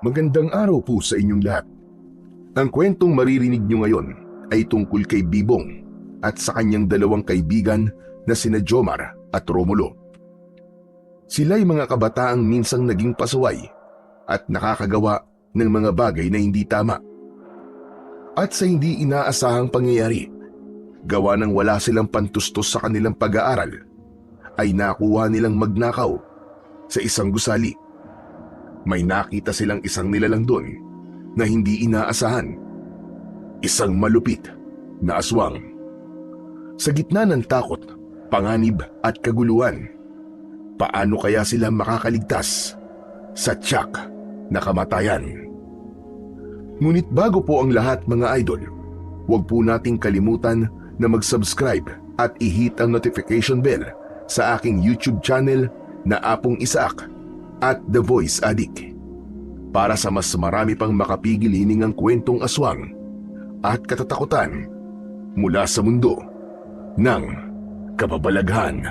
Magandang araw po sa inyong lahat. Ang kwentong maririnig nyo ngayon ay tungkol kay Bibong at sa kanyang dalawang kaibigan na sina Jomar at Romulo. Sila'y mga kabataang minsang naging pasaway at nakakagawa ng mga bagay na hindi tama. At sa hindi inaasahang pangyayari, gawa ng wala silang pantustos sa kanilang pag-aaral, ay nakuha nilang magnakaw sa isang gusali. May nakita silang isang nilalang doon na hindi inaasahan. Isang malupit na aswang. Sa gitna ng takot, panganib at kaguluhan, paano kaya sila makakaligtas sa tiyak na kamatayan? Ngunit bago po ang lahat mga idol, huwag po nating kalimutan na mag-subscribe at i-hit ang notification bell sa aking YouTube channel na Apong Isaac at The Voice Addict para sa mas marami pang makapigil hiningang kwentong aswang at katatakutan mula sa mundo ng kababalaghan.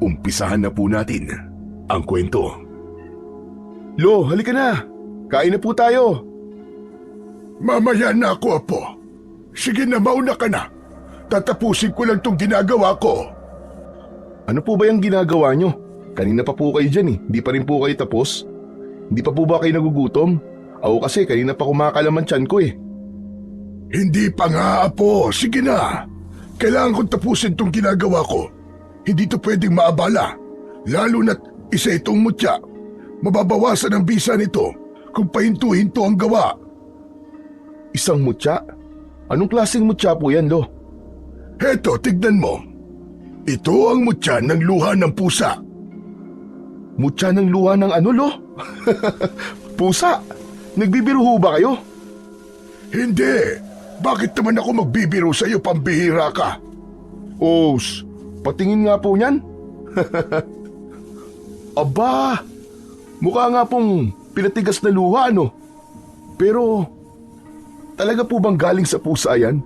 Umpisahan na po natin ang kwento. Lo, halika na! Kain na po tayo! Mamaya na ako, Apo. Sige na, mauna ka na. Tatapusin ko lang tong ginagawa ko. Ano po ba yung ginagawa nyo? Kanina pa po kayo dyan eh. Hindi pa rin po kayo tapos. Hindi pa po ba kayo nagugutom? Ako kasi kanina pa kumakalaman tiyan ko eh. Hindi pa nga, Apo. Sige na. Kailangan kong tapusin tong ginagawa ko. Hindi to pwedeng maabala. Lalo na't isa itong mutya. Mababawasan ang bisa nito kung pahinto-hinto ang gawa. Isang mutya? Anong klaseng mutya po yan, Lo? Heto, tignan mo. Ito ang mutya ng luha ng pusa. Mutya ng luha ng ano, Lo? Pusa? Nagbibiro ho ba kayo? Hindi. Bakit naman ako magbibiro sa iyo, pambihira ka? Patingin nga po niyan. Aba, mukha nga pong pinatigas na luha, ano? Pero, talaga po bang galing sa pusa yan?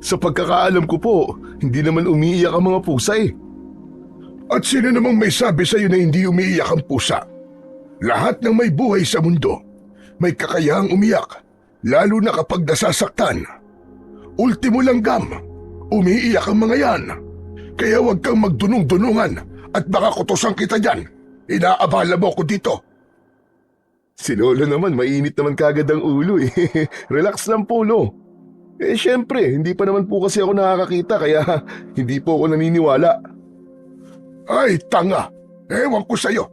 Sa pagkakaalam ko po, hindi naman umiiyak ang mga pusa eh. At sino namang may sabi sa iyo na hindi umiiyak ang pusa? Lahat ng may buhay sa mundo, may kakayahang umiyak, lalo na kapag nasasaktan. Ultimo langgam, umiiyak ang mga yan. Kaya huwag kang magdunong-dunungan at baka kutusan kita dyan. Inaabala mo ko dito. Si Lolo naman, mainit naman kagad ang ulo eh. Relax lang po, Lo. Syempre, hindi pa naman po kasi ako nakakakita kaya hindi po ako naniniwala. Ay, tanga! Ewan ko sa'yo.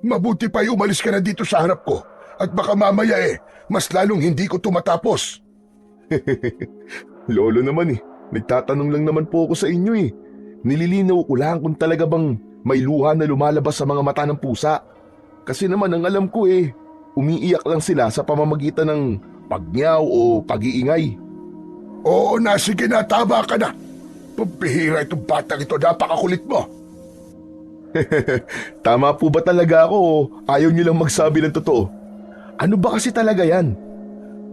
Mabuti pa umalis ka na dito sa harap ko at baka mamaya mas lalong hindi ko tumatapos. Lolo naman nagtatanong lang naman po ako sa inyo eh. Nililinaw ko lang kung talaga bang may luha na lumalabas sa mga mata ng pusa. Kasi naman ang alam ko umiiyak lang sila sa pamamagitan ng pagnyaw o pag-iingay. Oo na, sige na, tama ka na. Pabihira itong batang ito, napakakulit mo. Tama po ba talaga ako o ayaw niyo lang magsabi ng totoo? Ano ba kasi talaga yan?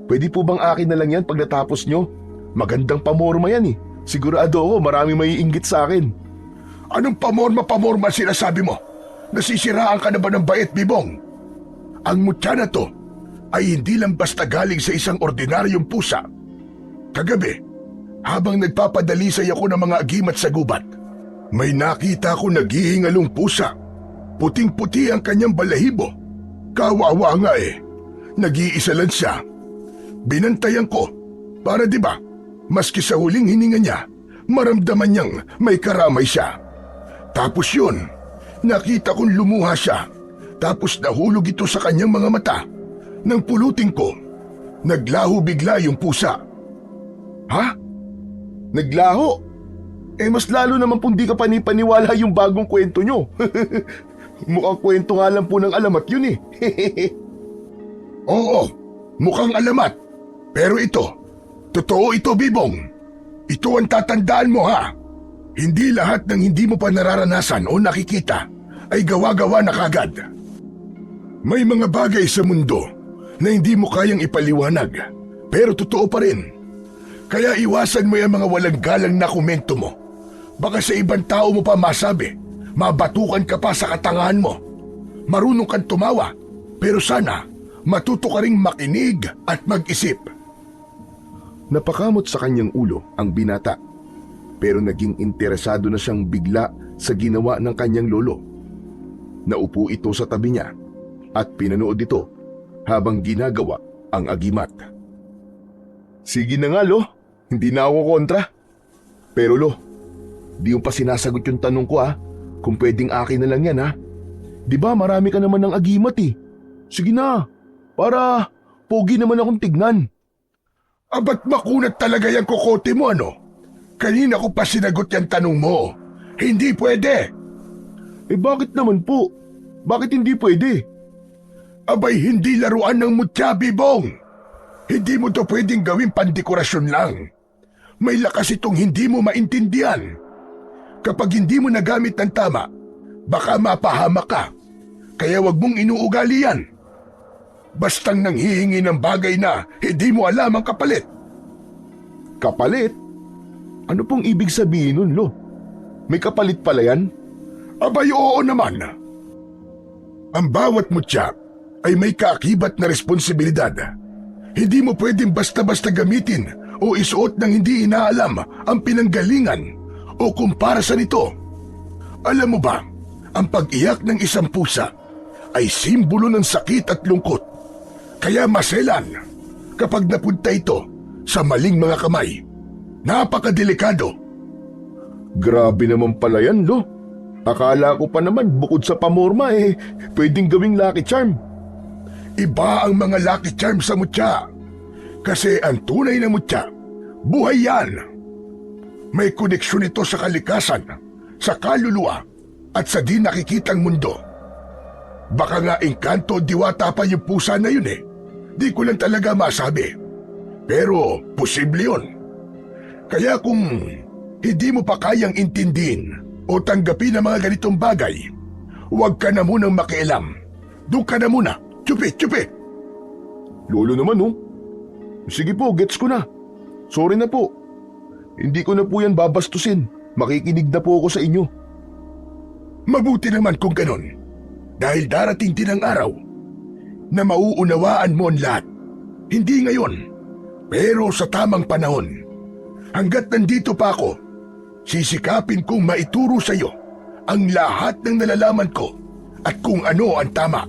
Pwede po bang akin na lang yan pag natapos nyo? Magandang pamorma yan eh. Sigurado ako marami maiinggit sa akin. Anong pamorma sinasabi mo? Nasisiraan ka na ba ng bait, Bibong? Ang mutya na to ay hindi lang basta galing sa isang ordinaryong pusa. Kagabi, habang nagpapadalisay ako ng mga agimat sa gubat, may nakita ko naghihingalong pusa. Puting-puti ang kanyang balahibo. Kawawa nga Nag-iisa lang siya. Binantayan ko para maski sa huling hininga niya, maramdaman niyang may karamay siya. Tapos yun, nakita kong lumuha siya. Tapos nahulog ito sa kanyang mga mata. Nang pulutin ko, naglaho bigla yung pusa. Ha? Naglaho? Mas lalo naman pong di ka panipaniwala yung bagong kwento nyo. Mukhang kwento nga lang po ng alamat yun eh. Oo, mukhang alamat. Pero ito, totoo ito, Bibong. Ito ang tatandaan mo ha. Hindi lahat ng hindi mo pa nararanasan o nakikita ay gawa-gawa na kagad. May mga bagay sa mundo na hindi mo kayang ipaliwanag, pero totoo pa rin. Kaya iwasan mo yung mga walang galang na komento mo. Baka sa ibang tao mo pa masabi, mabatukan ka pa sa katangahan mo. Marunong kang tumawa, pero sana matuto ka ring makinig at mag-isip. Napakamot sa kanyang ulo ang binata, pero naging interesado na siyang bigla sa ginawa ng kanyang lolo. Naupo ito sa tabi niya at pinanood ito habang ginagawa ang agimat. Sige na nga, Lo. Hindi na ako kontra. Pero Lo, di mo pa sinasagot yung tanong ko kung pwedeng akin na lang yan Di ba marami ka naman ng agimat Sige na, para pogi naman akong tignan. Ba't makunat talaga yung kokote mo, ano? Kanina ko pa sinagot yung tanong mo. Hindi pwede. Bakit naman po? Bakit hindi pwede? Abay, hindi laruan ng mutya, Bibong. Hindi mo to pwedeng gawing pandekorasyon lang. May lakas itong hindi mo maintindihan. Kapag hindi mo nagamit ng tama, baka mapahamak ka. Kaya wag mong inuugali yan. Bastang nanghihingi ng bagay na hindi mo alam ang kapalit. Kapalit? Ano pong ibig sabihin nun, Lo? May kapalit pala yan? Abay, oo naman. Ang bawat mutya ay may kaakibat na responsibilidad. Hindi mo pwedeng basta-basta gamitin o isuot ng hindi inaalam ang pinanggalingan o kumpara sa nito. Alam mo ba, ang pag-iyak ng isang pusa ay simbolo ng sakit at lungkot. Kaya maselan kapag napunta ito sa maling mga kamay. Napakadelikado. Grabe naman pala yan, Lo. Akala ko pa naman bukod sa pamorma pwedeng gawing lucky charm. Iba ang mga lucky charm sa mutya. Kasi ang tunay na mutya, buhay yan. May koneksyon ito sa kalikasan, sa kaluluwa, at sa di nakikitang mundo. Baka nga engkanto diwata pa yung pusa na yun Di ko lang talaga masabi. Pero posible yun. Kaya kung hindi mo pa kayang intindihin o tanggapin ang mga ganitong bagay, huwag ka na munang makialam. Doon ka na muna. Tsupi! Lolo naman, Sige po, gets ko na. Sorry na po. Hindi ko na po yan babastusin. Makikinig na po ako sa inyo. Mabuti naman kung ganon. Dahil darating din ang araw na mauunawaan mo ang lahat. Hindi ngayon, pero sa tamang panahon. Hanggat nandito pa ako, sisikapin kong maituro sa iyo ang lahat ng nalalaman ko at kung ano ang tama.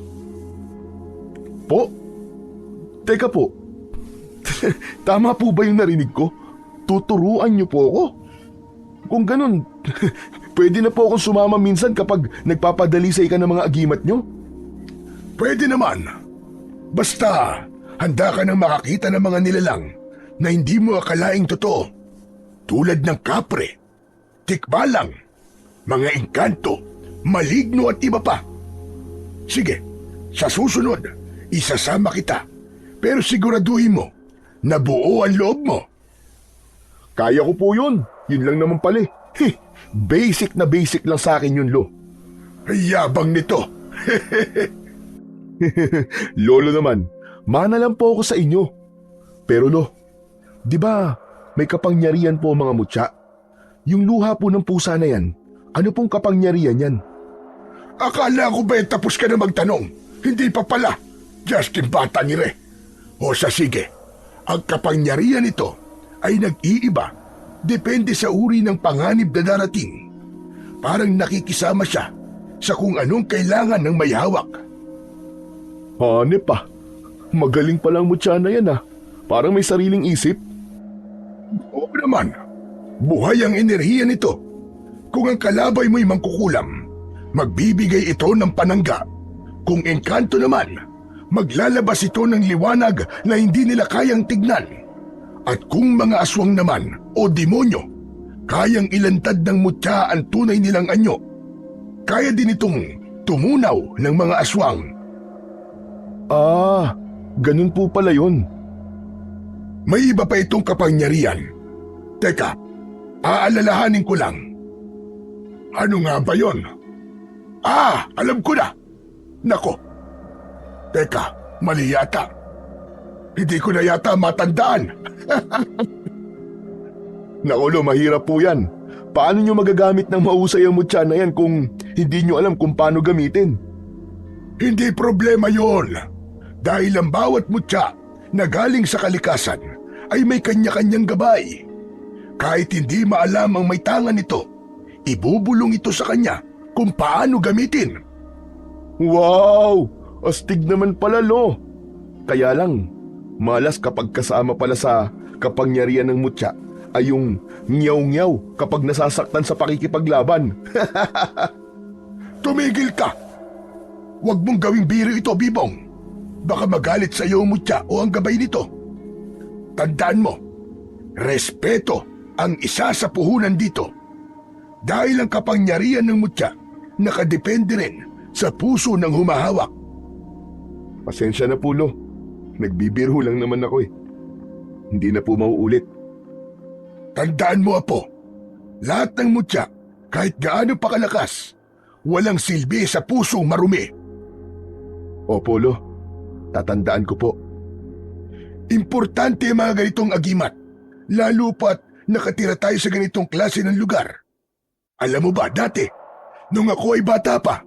Po? Teka po. Tama po ba yung narinig ko? Tuturuan niyo po ako? Kung ganun, pwede na po akong sumama minsan kapag nagpapadalisay ka ng mga agimat niyo? Pwede naman. Basta, handa ka nang makakita ng mga nilalang na hindi mo akalaing totoo. Tulad ng kapre, tikbalang, mga engkanto, maligno at iba pa. Sige, sa susunod, isasama kita. Pero siguraduhin mo na buo ang loob mo. Kaya ko po yun. Yun lang naman pala. Basic na basic lang sa akin yun, Lo. Yabang nito. Lolo naman, mana lang po ako sa inyo. Pero Lo, di ba may kapangyarihan po mga mutya? Yung luha po ng pusa na yan, ano pong kapangyarihan yan? Akala ko ba tapos ka na magtanong? Hindi pa pala. Justin bata ni Re. O sige, ang kapangyarihan nito ay nag-iiba. Depende sa uri ng panganib na darating. Parang nakikisama siya sa kung anong kailangan ng may hawak. Hanep pa. Magaling palang mutya na yan Parang may sariling isip. Oo naman. Buhay ang enerhiya nito. Kung ang kalabay mo'y mangkukulam, magbibigay ito ng panangga. Kung engkanto naman, maglalabas ito ng liwanag na hindi nila kayang tignan. At kung mga aswang naman o demonyo, kayang ilantad ng mutya ang tunay nilang anyo. Kaya din itong tumunaw ng mga aswang. Ganun po pala yun. May iba pa itong kapangyarihan. Teka, aalalahanin ko lang. Ano nga ba yon? Alam ko na. Nako. Teka, mali yata. Hindi ko na yata matandaan. Naku Lo, mahirap po yan. Paano nyo magagamit ng mahusay ang mutya na yan kung hindi nyo alam kung paano gamitin? Hindi problema yon. Dahil ang bawat mutya na galing sa kalikasan ay may kanya-kanyang gabay. Kahit hindi maalam ang may tangan nito, ibubulong ito sa kanya kung paano gamitin. Wow! Astig naman pala, Lo. Kaya lang, malas kapag kasama pala sa kapangyarihan ng mutya ay yung nyaw-nyaw kapag nasasaktan sa pakikipaglaban. Tumigil ka! Huwag mong gawing biro ito, Bibong. Baka magalit sa iyo ang mutya o ang gabay nito. Tandaan mo, respeto ang isa sa puhunan dito. Dahil ang kapangyarihan ng mutya nakadepende rin sa puso ng humahawak. Pasensya na po, Lo. Nagbibiro lang naman ako eh. Hindi na po mauulit. Tandaan mo, Apo, lahat ng mutya, kahit gaano pa kalakas, walang silbi sa pusong marumi. Opo, Lo. Tatandaan ko po. Importante ang mga ganitong agimat, lalo pat nakatira tayo sa ganitong klase ng lugar. Alam mo ba, dati, nung ako ay bata pa,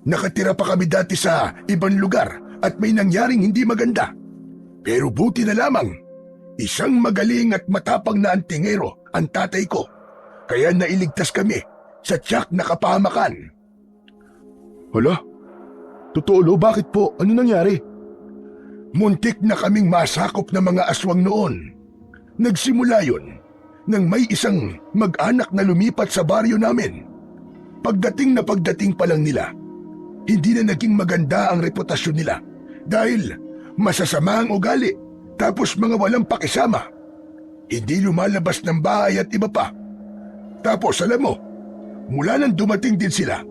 nakatira pa kami dati sa ibang lugar at may nangyaring hindi maganda. Pero buti na lamang, isang magaling at matapang na antingero ang tatay ko, kaya nailigtas kami sa tiyak na kapahamakan. Hala? Totoo, Lo? Bakit po? Ano nangyari? Muntik na kaming masakop ng mga aswang noon. Nagsimula yun nang may isang mag-anak na lumipat sa baryo namin. Pagdating pa lang nila, hindi na naging maganda ang reputasyon nila dahil masasama ang ugali tapos mga walang pakisama. Hindi lumalabas ng bahay at iba pa. Tapos alam mo, mula nang dumating din sila,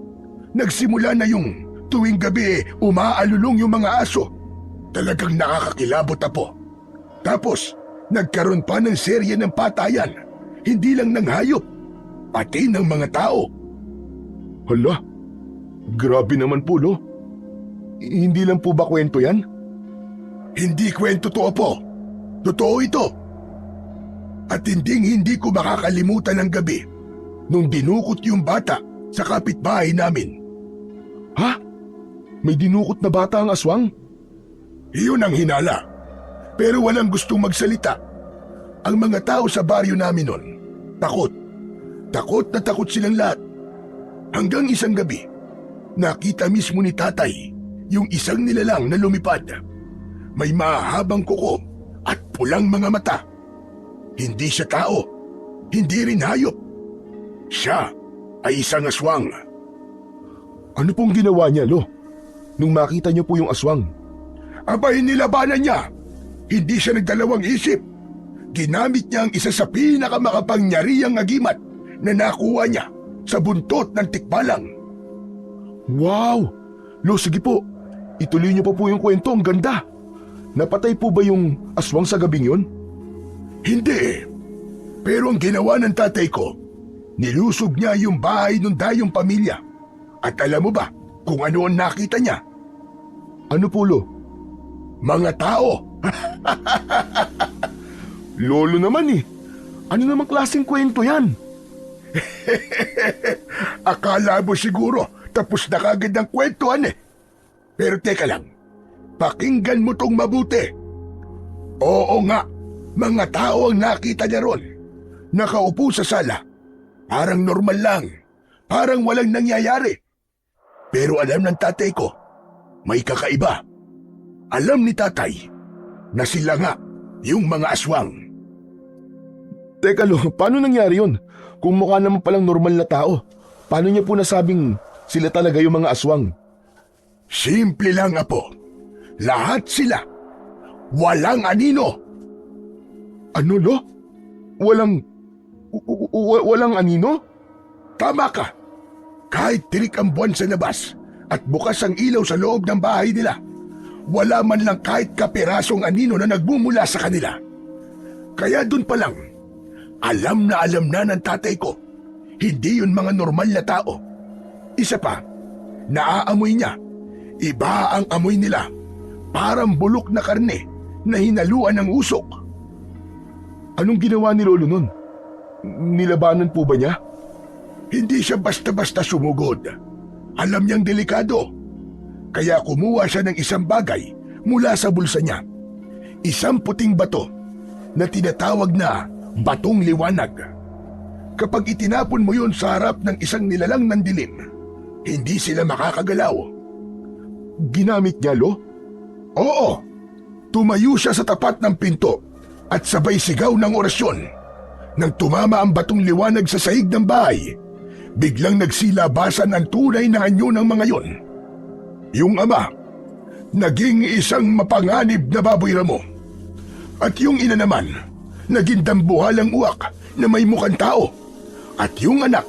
nagsimula na yung tuwing gabi umaalulong yung mga aso. Talagang nakakakilabot, Apo. Tapos, nagkaroon pa ng serye ng patayan, hindi lang ng hayop, pati ng mga tao. Hala? Grabe naman po, Lo. Hindi lang po ba kwento yan? Hindi kwento to, Apo. Totoo ito. At hindi ko makakalimutan ang gabi nung dinukot yung bata sa kapitbahay namin. Ha? May dinukot na bata ang aswang? Iyon ang hinala. Pero walang gustong magsalita. Ang mga tao sa baryo namin noon, takot. Takot na takot silang lahat. Hanggang isang gabi, nakita mismo ni tatay yung isang nilalang na lumipad. May mahabang kuko at pulang mga mata. Hindi siya tao, hindi rin hayop. Siya ay isang aswang. Ano pong ginawa niya, Lo? Nung makita niyo po yung aswang? Abay, nilabanan niya. Hindi siya nagdalawang isip. Ginamit niya ang isa sa pinakamakapangyarihang agimat na nakuha niya sa buntot ng tikbalang. Wow! Lo, sige po. Ituloy niyo pa po yung kwento. Ang ganda. Napatay po ba yung aswang sa gabing yun? Hindi. Pero ang ginawa ng tatay ko, nilusog niya yung bahay ng dayong pamilya. At alam mo ba kung ano ang nakita niya? Ano po, Lo? Mga tao. Lolo naman eh. Ano namang klaseng kwento yan? Akala mo siguro tapos na kagad ang kwentuhan eh. Pero teka lang, pakinggan mo tong mabuti. Oo nga, mga tao ang nakita niya ron. Nakaupo sa sala. Parang normal lang. Parang walang nangyayari. Pero alam ng tatay ko, may kakaiba. Alam ni tatay na sila nga yung mga aswang. Teka, Lo, paano nangyari yun? Kung mukha naman palang normal na tao, paano niya po nasabing sila talaga yung mga aswang? Simple lang, Apo. Lahat sila. Walang anino. Ano, Lo? Walang anino? Tama ka. Kahit tirik ang buwan sa labas at bukas ang ilaw sa loob ng bahay nila, wala man lang kahit kapirasong anino na nagmumula sa kanila. Kaya dun pa lang, alam na ng tatay ko, hindi yun mga normal na tao. Isa pa, naaamoy niya. Iba ang amoy nila. Parang bulok na karne na hinaluan ng usok. Anong ginawa ni Lolo nun? Nilabanan po ba niya? Hindi siya basta-basta sumugod. Alam niyang delikado. Kaya kumuha siya ng isang bagay mula sa bulsa niya. Isang puting bato na tinatawag na batong liwanag. Kapag itinapon mo yun sa harap ng isang nilalang ng dilim, hindi sila makakagalaw. Ginamit niya, Lo? Oo, tumayo siya sa tapat ng pinto at sabay sigaw ng orasyon. Nang tumama ang batong liwanag sa sahig ng bahay, biglang nagsilabasan ang tunay na anyo ng mga yon. Yung ama, naging isang mapanganib na baboy ramo. At yung ina naman, naging dambuhalang uwak na may mukhang tao. At yung anak,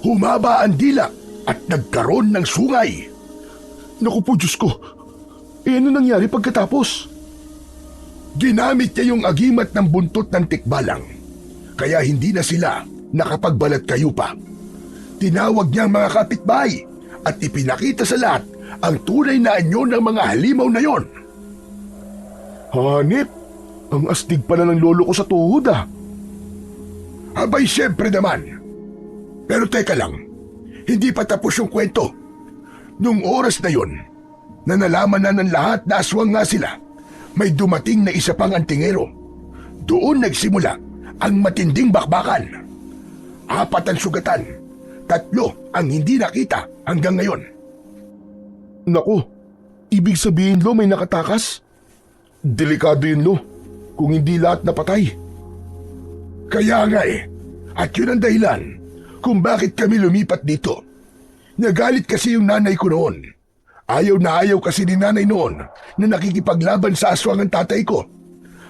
humaba ang dila at nagkaroon ng sungay. Naku po, Diyos ko. Ano nangyari pagkatapos? Ginamit niya yung agimat ng buntot ng tikbalang, kaya hindi na sila nakapagbalat kayo pa. Tinawag niya ang mga kapitbahay at ipinakita sa lahat ang tunay na anyo ng mga halimaw na yon. Hanip, ang astig pala ng lolo ko sa tuhod ah. Abay, siyempre naman. Pero teka lang, hindi pa tapos yung kwento. Nung oras na yon, na nalaman na ng lahat na aswang nga sila, may dumating na isa pang antingero. Doon nagsimula ang matinding bakbakan. 4 ang sugatan, 3 ang hindi nakita hanggang ngayon. Naku, ibig sabihin, Lo, may nakatakas? Delikado yun, Lo, kung hindi lahat napatay. Kaya nga at yun ang dahilan kung bakit kami lumipat dito. Nagalit kasi yung nanay ko noon. Ayaw na ayaw kasi ni nanay noon na nakikipaglaban sa aswang ang tatay ko.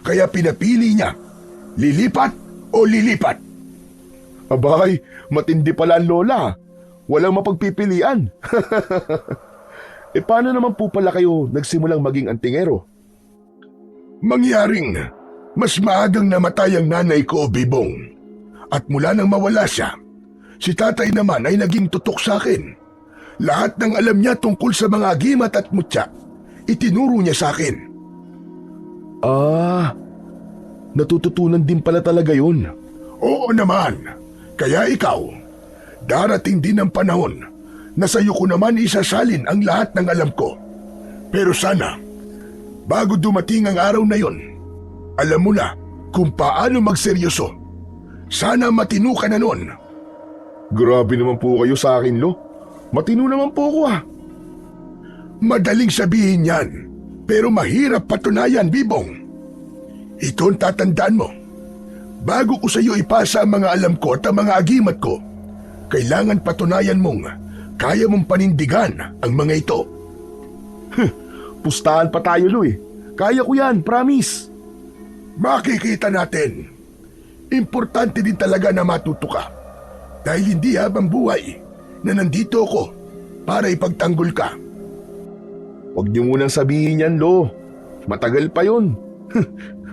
Kaya pinapili niya, lilipat o lilipat. Abay, matindi pala ang lola. Walang mapagpipilian. Paano naman po pala kayo nagsimulang maging antingero? Mangyaring mas maagang namatay ang nanay ko, Bibong. At mula nang mawala siya, si tatay naman ay naging tutok sa akin. Lahat ng alam niya tungkol sa mga agimat at mutya, itinuro niya sa akin. Ah, natututunan din pala talaga yun. Oo naman. Kaya ikaw, darating din ang panahon na sa'yo ko naman isasalin ang lahat ng alam ko. Pero sana, bago dumating ang araw na yon, alam mo na kung paano magseryoso. Sana matino ka na nun. Grabe naman po kayo sa akin, Lo. Matino naman po ako ah. Madaling sabihin yan, pero mahirap patunayan, Bibong. Ito ang tatandaan mo. Bago ko sa iyo ipasa ang mga alam ko at ang mga agimat ko, kailangan patunayan mong kaya mong panindigan ang mga ito. Pustahan pa tayo, Lo eh. Kaya ko yan, promise. Makikita natin. Importante din talaga na matuto ka. Dahil hindi habang buhay na nandito ako para ipagtanggol ka. Huwag niyo munang sabihin yan, Lo. Matagal pa yun.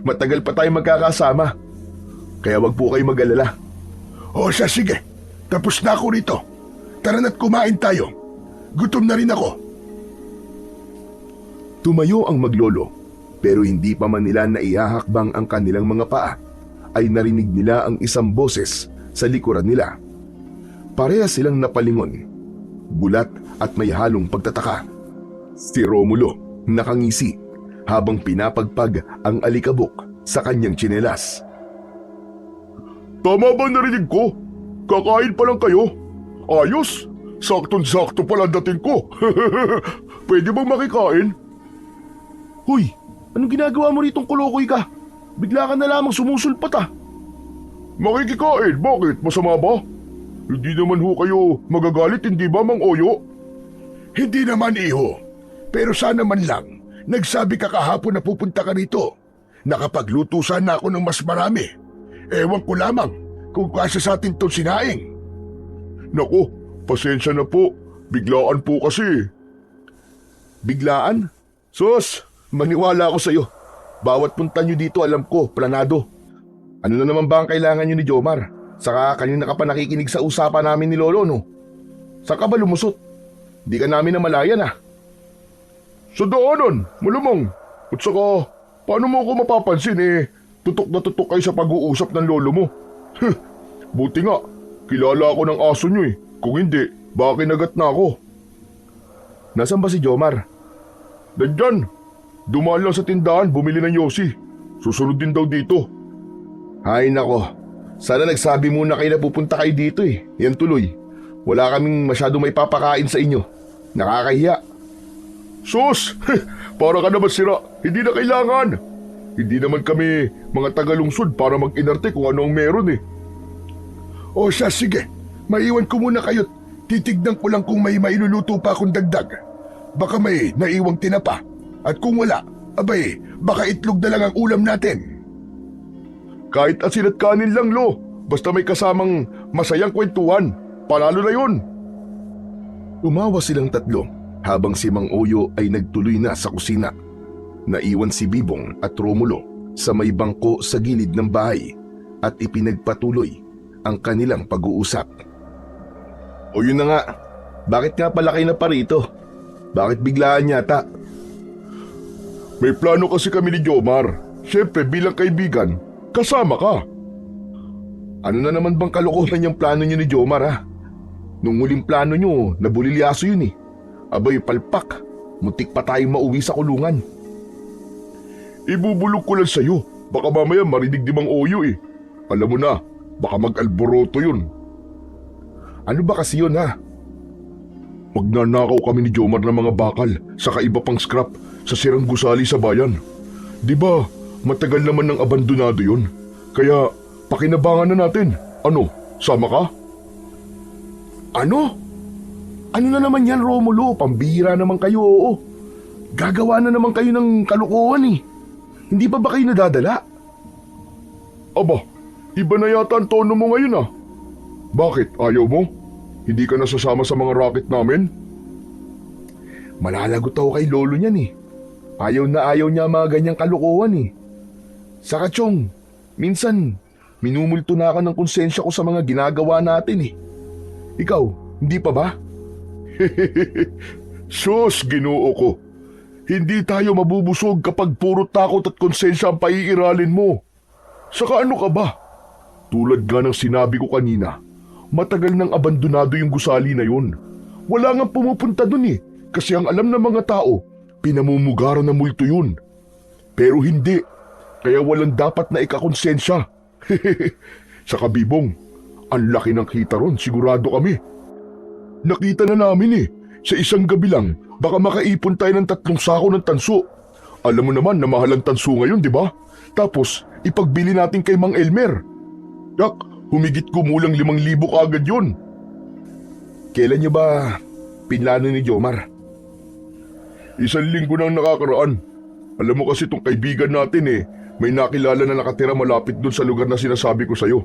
Matagal pa tayo magkakasama. Kaya wag po kayo mag-alala. O siya, sige. Tapos na ako rito. Tara na't kumain tayo. Gutom na rin ako. Tumayo ang maglolo, pero hindi pa man nila naihahakbang ang kanilang mga paa, ay narinig nila ang isang boses sa likuran nila. Parehas silang napalingon, gulat at may halong pagtataka. Si Romulo nakangisi habang pinapagpag ang alikabok sa kanyang tsinelas. Tama ba narinig ko? Kakain pa lang kayo? Ayos! Saktong-sakto pala dating ko. Pwede bang makikain? Hoy, anong ginagawa mo ritong kulukoy ka? Bigla ka na lamang sumusulpat ah. Makikikain? Bakit? Masama ba? Hindi naman ho kayo magagalit, hindi ba, Mang Oyo? Hindi naman, iho. Pero sana man lang, nagsabi ka kahapon na pupunta ka rito. Nakapagluto sana ako ng mas marami. Ewan ko lamang kung kasya sa atin itong sinaing. Naku, pasensya na po. Biglaan po kasi. Biglaan? Sus, maniwala ako sa'yo. Bawat punta nyo dito alam ko, planado. Ano na naman ba ang kailangan nyo ni Jomar? Saka kanina ka pa nakikinig sa usapan namin ni Lolo, no? Saan ka ba lumusot? Di ka namin namalayan ah. Sa daanan, malamang. At saka, paano mo ako mapapansin tutok na tutok kayo sa pag-uusap ng lolo mo. Buti nga, kilala ako ng aso nyo eh. Kung hindi, baka kinagat na ako. Nasaan ba si Jomar? Nandyan. Dumaan lang sa tindahan, bumili ng yosi. Susunod din daw dito. Hay nako, sana nagsabi muna kayo na pupunta kayo dito eh. Yan tuloy, wala kaming masyadong maipapakain sa inyo. Nakakahiya. Sus! Para ka naman sira, hindi na kailangan. Hindi naman kami mga tagalungsod para mag-inarte kung ano ang meron eh. O siya, sige. Maiwan ko muna kayo't titignan ko lang kung may mailuluto pa akong dagdag. Baka may naiwang tinapa. At kung wala, abay, baka itlog na lang ang ulam natin. Kahit asin at kanin lang, Lo. Basta may kasamang masayang kwentuhan. Panalo na yun. Umawa silang tatlo habang si Mang Oyo ay nagtuloy na sa kusina. Naiwan si Bibong at Romulo sa may bangko sa gilid ng bahay at ipinagpatuloy ang kanilang pag-uusap. O yun na nga, bakit nga pala kayo na parito? Bakit biglaan yata? May plano kasi kami ni Jomar. Siyempre bilang kaibigan, kasama ka. Ano na naman bang kalokohan yung plano niyo ni Jomar ha? Nung huling plano niyo, nabulilyaso yun eh. Abay palpak, muntik pa tayong mauwi sa kulungan. Ibubulog ko lang sa'yo. Baka mamaya marinig ni Mang Oyo eh. Alam mo na, baka mag-alboroto yun. Ano ba kasi yun ha? Magnanakaw kami ni Jomar ng mga bakal saka iba pang scrap sa sirang gusali sa bayan. Di ba, matagal naman ng abandonado yun. Kaya pakinabangan na natin. Ano, sama ka? Ano? Ano na naman yan, Romulo? Pambihira naman kayo, oo. Gagawa na naman kayo ng kalukuhan eh. Hindi pa ba kayo nadadala? Aba, iba na yata ang tono mo ngayon ah. Bakit, ayaw mo? Hindi ka nasasama sa mga racket namin? Malalagot ako kay lolo niyan eh. Ayaw na ayaw niya mga ganyang kalukuhan eh. Saka Chong, minsan minumulto na ako ng konsensya ko sa mga ginagawa natin eh. Ikaw, hindi pa ba? Sus, Ginoo ko. Hindi tayo mabubusog kapag puro takot at konsensya ang paiiralin mo. Saka ano ka ba? Tulad nga ng sinabi ko kanina, matagal nang abandonado yung gusali na yun. Wala nga pumupunta dun eh, kasi ang alam ng mga tao, pinamumugaran ng multo yun. Pero hindi, kaya walang dapat na ikakonsensya. Saka Bibong, ang laki ng kita ron, sigurado kami. Nakita na namin eh, sa isang gabi lang, baka makaipon tayo ng 3 sako ng tanso. Alam mo naman na mahal ang tanso ngayon, di ba? Tapos, ipagbili natin kay Mang Elmer. Yak, humigit kumulang 5,000 kaagad yun. Kailan niyo ba pinlano ni Jomar? 1 linggo nang nakakaraan. Alam mo kasi itong kaibigan natin eh, may nakilala na nakatira malapit dun sa lugar na sinasabi ko sa'yo.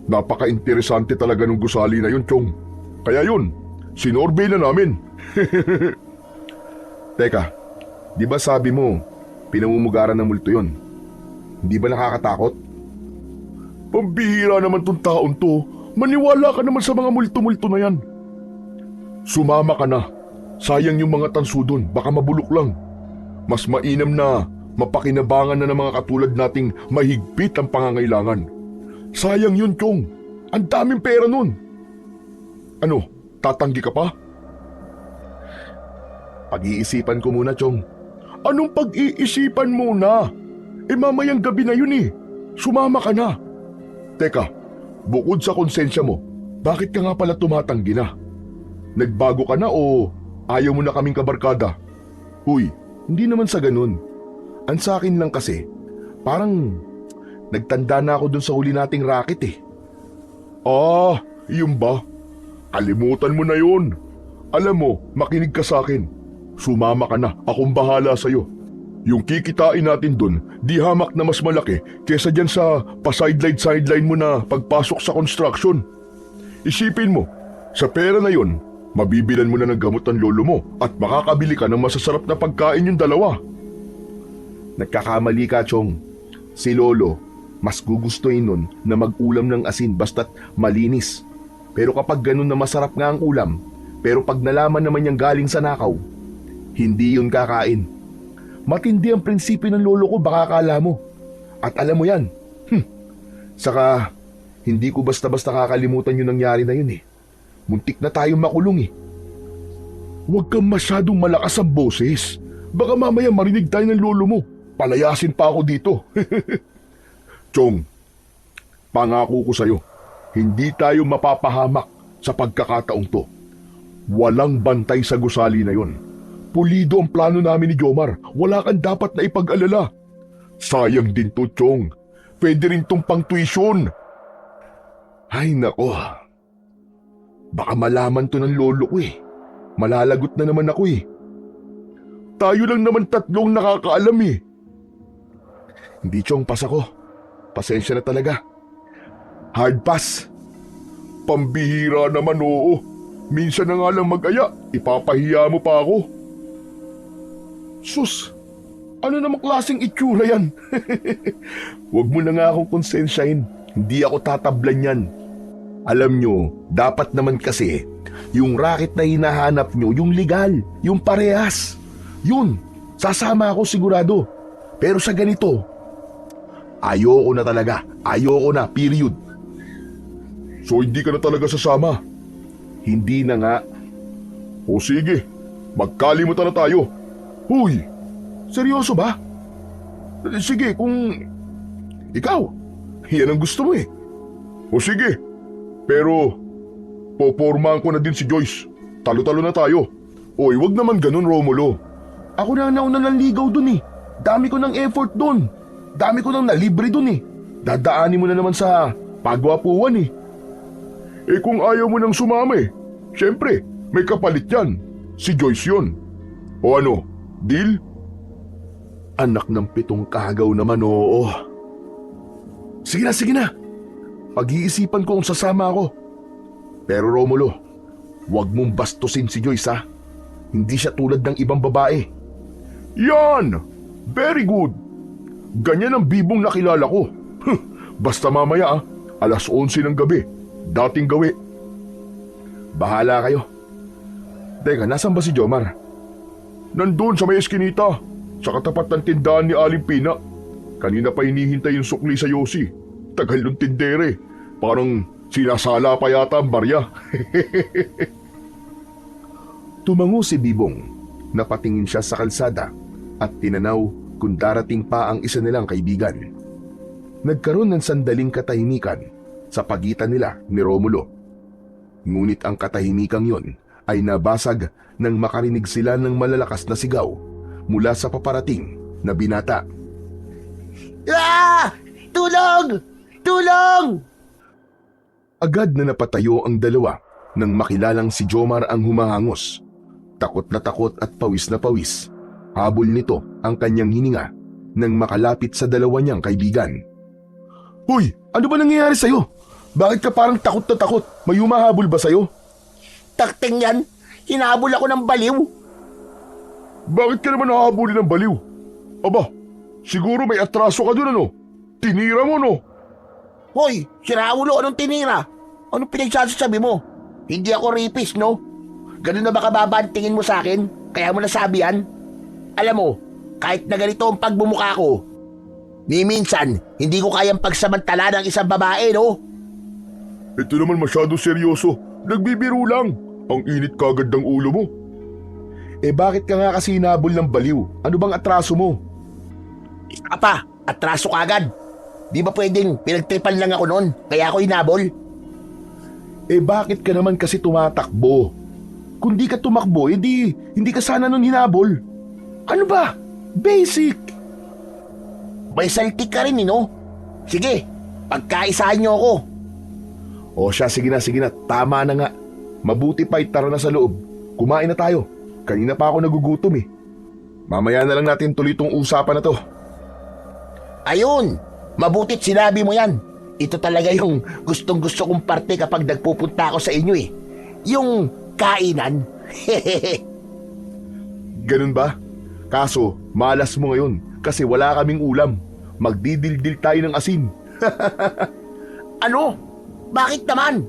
Napaka-interesante talaga ng gusali na yun, Chong. Kaya yun, sinorbay na namin. Teka, di ba sabi mo, pinamumugaran ng multo yun? Hindi ba nakakatakot? Pambihira naman tong taon to. Maniwala ka naman sa mga multo-multo na yan. Sumama ka na. Sayang yung mga tanso dun, baka mabulok lang. Mas mainam na mapakinabangan na ng mga katulad nating mahigpit ang pangangailangan. Sayang yun, Chong. Ang daming pera nun. Ano, tatanggi ka pa? Pag-iisipan ko muna, Chong. Anong pag-iisipan muna? Mamayang gabi na yun eh. Sumama ka na. Teka, bukod sa konsensya mo, bakit ka nga pala tumatanggi na? Nagbago ka na o ayaw mo na kaming kabarkada? Huy, hindi naman sa ganun. Ang sa akin lang kasi, parang nagtanda na ako dun sa huli nating racket eh. Ah, yun ba? Kalimutan mo na yun. Alam mo, makinig ka sa akin. Sumama ka na, akong bahala sa'yo. Yung kikitain natin dun, di hamak na mas malaki kesa dyan sa pa-sideline mo na pagpasok sa construction. Isipin mo, sa pera na yun, mabibilan mo na ng gamot ang lolo mo at makakabili ka ng masasarap na pagkain yung dalawa. Nagkakamali ka, Chong. Si Lolo, mas gugustuhin nun na mag-ulam ng asin basta't malinis. Pero kapag ganun na masarap nga ang ulam, pero pag nalaman naman niyang galing sa nakaw, hindi yun kakain. Matindi ang prinsipyo ng lolo ko, baka akala mo. At alam mo yan. Saka, hindi ko basta-basta kakalimutan yung nangyari na yun eh. Muntik na tayong makulong eh. Huwag kang masyadong malakas ang boses. Baka mamaya marinig tayo ng lolo mo. Palayasin pa ako dito. Chong, pangako ko sa'yo, hindi tayo mapapahamak sa pagkakataong to. Walang bantay sa gusali na yon. Pulido ang plano namin ni Jomar. Wala kang dapat na ipag-alala. Sayang din to, Chong. Pwede rin tong pang-tuition. Ay, nako. Baka malaman to ng lolo ko eh. Malalagot na naman ako eh. Tayo lang naman tatlong nakakaalam eh. Hindi, Chong, pas ako. Pasensya na talaga. Hard pass. Pambihira naman, oo. Minsan na nga lang mag-aya, ipapahiya mo pa ako. Sus, ano namang klaseng itsura yan? Huwag mo na nga akong konsensyahin. Hindi ako tatablan yan. Alam nyo, dapat naman kasi, yung racket na hinahanap nyo, yung legal, yung parehas. Yun, sasama ako sigurado. Pero sa ganito, ayoko na talaga. Ayoko na, period. So hindi ka na talaga sasama? Hindi na nga. O sige, magkalimutan na tayo. Huy, seryoso ba? Sige, kung ikaw, yan ang gusto mo eh. O sige, pero popormahan ko na din si Joyce. Talo-talo na tayo. Oy, wag naman ganun, Romulo. Ako na ang nauna ng ligaw dun eh. Dami ko ng effort dun. Dami ko nang nalibre dun eh. Dadaanin mo na naman sa pagwapuan eh. Eh kung ayaw mo nang sumama eh, syempre, may kapalit yan. Si Joyce yun. O ano, deal? Anak ng 7 kagaw naman, oo. Sige na. Pag-iisipan ko kung sasama ako. Pero Romulo, huwag mong bastusin si Joyce ha. Hindi siya tulad ng ibang babae. Yan! Very good! Ganyan ang bibong nakilala ko. Basta mamaya 11:00 ng gabi. Dating gawi. Bahala kayo. Teka, nasan ba si Jomar? Nandun sa may eskinita, sa katapat ng tindahan ni Aling Pina. Kanina pa hinihintay yung sukli sa Yossi. Tagal ng tindere. Parang sinasala pa yata ang barya. Tumango si Bibong. Napatingin siya sa kalsada at tinanaw kung darating pa ang isa nilang kaibigan. Nagkaroon ng sandaling katahimikan sa pagitan nila ni Romulo. Ngunit ang katahimikang yon ay nabasag nang makarinig sila ng malalakas na sigaw mula sa paparating na binata. Ah! Tulong! Tulong! Agad na napatayo ang dalawa nang makilalang si Jomar ang humahangos. Takot na takot at pawis na pawis. Habol nito ang kanyang hininga nang makalapit sa dalawa niyang kaibigan. Hoy! Ano ba nangyayari sa'yo? Bakit ka parang takot na takot? May humahabol ba sa'yo? Takting yan! Hinahabol ako ng baliw! Bakit ka naman nahabulin ng baliw? Aba, siguro may atraso ka dun ano? Tinira mo no? Hoy! Si Raulo, anong tinira? Anong pinagsasabi mo? Hindi ako rapist, no? Ganun na ba kababa ang tingin mo sa akin? Kaya mo nasabi yan? Alam mo, kahit na ganito ang pagbumuka ko, ni minsan, hindi ko kayang pagsamantala ng isang babae, no? Ito naman masyado seryoso. Nagbibiro lang. Ang init kagad ng ulo mo. Eh bakit ka nga kasi hinabol ng baliw? Ano bang atraso mo? Isa ka pa, atraso ka agad. Di ba pwedeng pinagtripan lang ako noon, kaya ako hinabol? Eh bakit ka naman kasi tumatakbo? Kung di ka tumakbo, edi hindi ka sana nun hinabol. Ano ba? Basic. May saltik ka rin, no? Sige, pagkaisahan niyo ako. O siya, sige na. Tama na nga. Mabuti pa itara na sa loob. Kumain na tayo. Kanina pa ako nagugutom eh. Mamaya na lang natin tuloy tong usapan na to. Ayun, mabutit sinabi mo yan. Ito talaga yung gustong-gusto kong parte kapag nagpupunta ako sa inyo eh. Yung kainan. Ganun ba? Kaso, malas mo ngayon kasi wala kaming ulam. Magdidildil tayo ng asin. Ano? Bakit naman?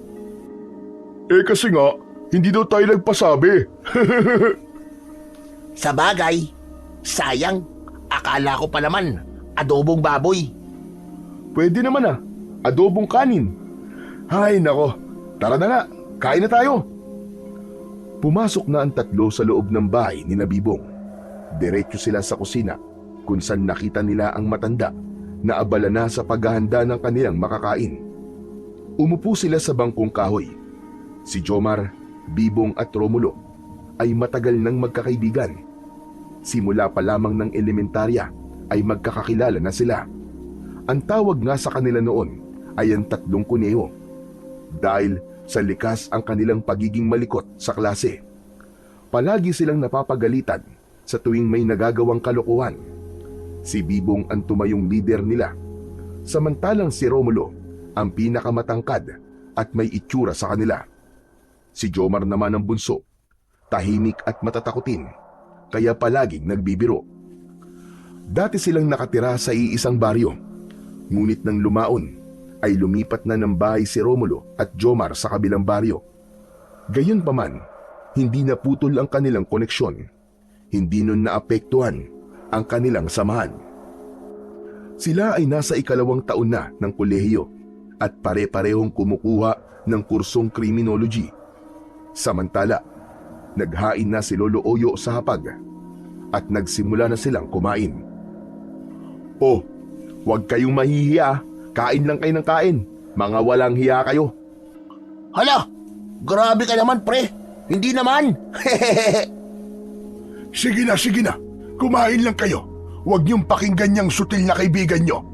Eh kasi nga, hindi daw tayo nagpasabi. Sa bagay, sayang. Akala ko pa naman, adobong baboy. Pwede naman adobong kanin. Ay nako, tara na nga, kain na tayo. Pumasok na ang tatlo sa loob ng bahay ni Nabibong. Diretso sila sa kusina kung saan nakita nila ang matanda na abala na sa paghahanda ng kanilang makakain. Umupo sila sa bangkong kahoy. Si Jomar, Bibong at Romulo ay matagal nang magkakaibigan. Simula pa lamang ng elementarya ay magkakakilala na sila. Ang tawag nga sa kanila noon ay ang tatlong kuneho dahil sa likas ang kanilang pagiging malikot sa klase. Palagi silang napapagalitan sa tuwing may nagagawang kalokohan. Si Bibong ang tumayong leader nila, samantalang si Romulo ang pinakamatangkad at may itsura sa kanila. Si Jomar naman ang bunso, tahimik at matatakutin, kaya palaging nagbibiro. Dati silang nakatira sa iisang baryo, ngunit nang lumaon ay lumipat na ng bahay si Romulo at Jomar sa kabilang baryo. Gayunpaman, hindi naputol ang kanilang koneksyon. Hindi nun naapektuhan ang kanilang samahan. Sila ay nasa ikalawang taon na ng kolehiyo at pare-parehong kumukuha ng kursong criminology. Samantala, naghain na si Lolo Oyo sa hapag at nagsimula na silang kumain. Oh, huwag kayong mahihiya. Kain lang kayo ng kain. Mga walang hiya kayo. Hala, grabe ka naman pre. Hindi naman. Sige na. Kumain lang kayo. Huwag niyong pakinggan niyang sutil na kaibigan niyo.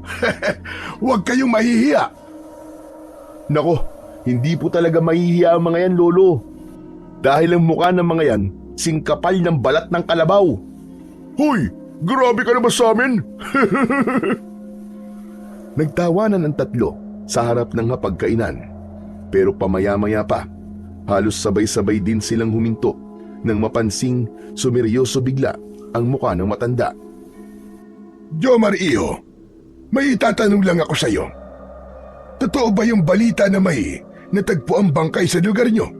Huwag kayong mahihiya. Nako, hindi po talaga mahihiya ang mga yan, Lolo. Dahil ang mukha ng mga yan, singkapal ng balat ng kalabaw. Hoy, grabe ka naman sa amin. Nagtawanan ang tatlo sa harap ng hapagkainan. Pero pamaya-maya pa, halos sabay-sabay din silang huminto nang mapansing sumeryoso bigla ang mukha ng matanda. Jomar Iho, may itatanong lang ako sa iyo. Totoo ba yung balita na may natagpo ang bangkay sa lugar niyo?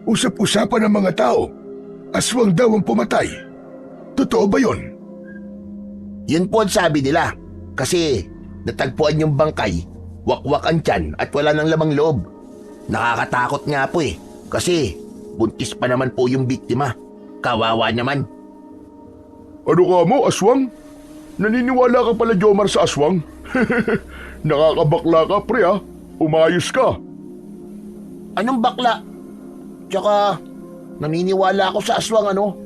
Usap-usapan ng mga tao, aswang daw ang pumatay. Totoo ba yon? Yun po ang sabi nila. Kasi natagpuan yung bangkay, wakwak ang tiyan at wala ng lamang loob. Nakakatakot nga po eh. Kasi buntis pa naman po yung biktima. Kawawa naman. Ano ka mo, aswang? Naniniwala ka pala, Jomar, sa aswang? Nakakabakla ka, pre, ha? Umayos ka. Anong bakla? Tsaka, naniniwala ako sa aswang ano?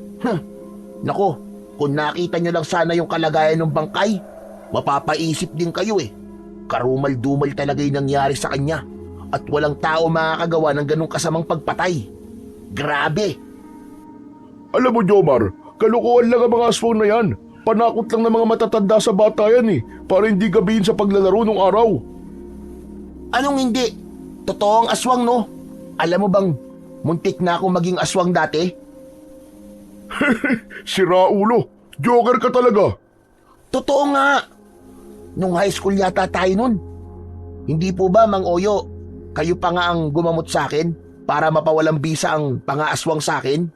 Nako, kung nakita nyo lang sana yung kalagayan ng bangkay, mapapaisip din kayo eh. Karumal-dumal talaga yung nangyari sa kanya. At walang tao makakagawa ng ganong kasamang pagpatay. Grabe! Alam mo, Jomar, kalukuhan lang ang mga aswang na yan. Panakot lang ng mga matatanda sa bata yan eh, para hindi gabihin sa paglalaro nung araw. Anong hindi? Totoo ang aswang no? Alam mo bang, muntik na akong maging aswang dati? Sira ulo, joker ka talaga. Totoo nga! Nung high school yata tayo nun. Hindi po ba, Mang Oyo, kayo pa nga ang gumamot sa akin para mapawalang bisa ang pangaaswang sa akin?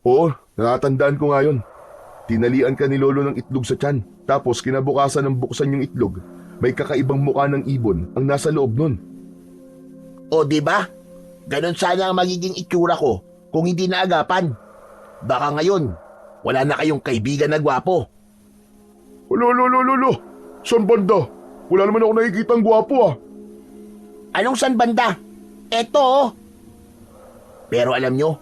Oo, nakatandaan ko nga yun. Tinalian ka ni Lolo ng itlog sa tiyan, tapos kinabukasan ng buksan yung itlog, may kakaibang mukha ng ibon ang nasa loob nun. O di ba? Ganon sana ang magiging itsura ko kung hindi naagapan. Baka ngayon, wala na kayong kaibigan na gwapo. Lolo, saan banda? Wala naman ako nakikita ang gwapo ah. Anong san banda? Eto oh. Pero alam nyo,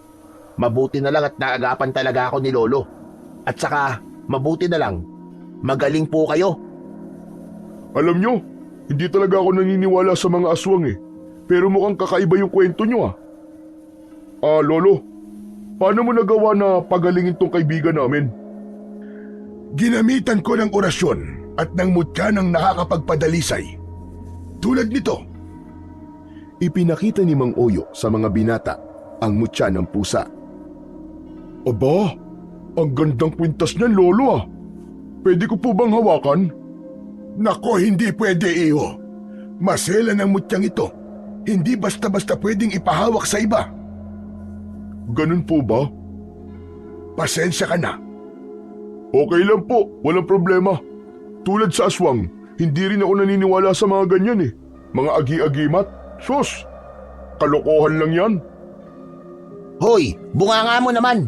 mabuti na lang at naagapan talaga ako ni Lolo. At saka, mabuti na lang, magaling po kayo. Alam nyo, hindi talaga ako naniniwala sa mga aswang eh. Pero mukhang kakaiba yung kwento nyo ah. Lolo, paano mo nagawa na pagalingin tong kaibigan namin? Ginamitan ko ng orasyon at ng mutya ng nakakapagpadalisay. Tulad nito. Ipinakita ni Mang Oyo sa mga binata ang mutya ng pusa. Aba, ang gandang kwintas niyan, Lolo ah. Pwede ko po bang hawakan? Nako, hindi pwede, Iho. Masela ng mutyang ito. Hindi basta-basta pwedeng ipahawak sa iba. Ganun po ba? Pasensya ka na. Okay lang po, walang problema. Tulad sa aswang, hindi rin ako naniniwala sa mga ganyan eh. Mga agi-agimat. Sus, kalokohan lang yan. Hoy, bunganga mo naman.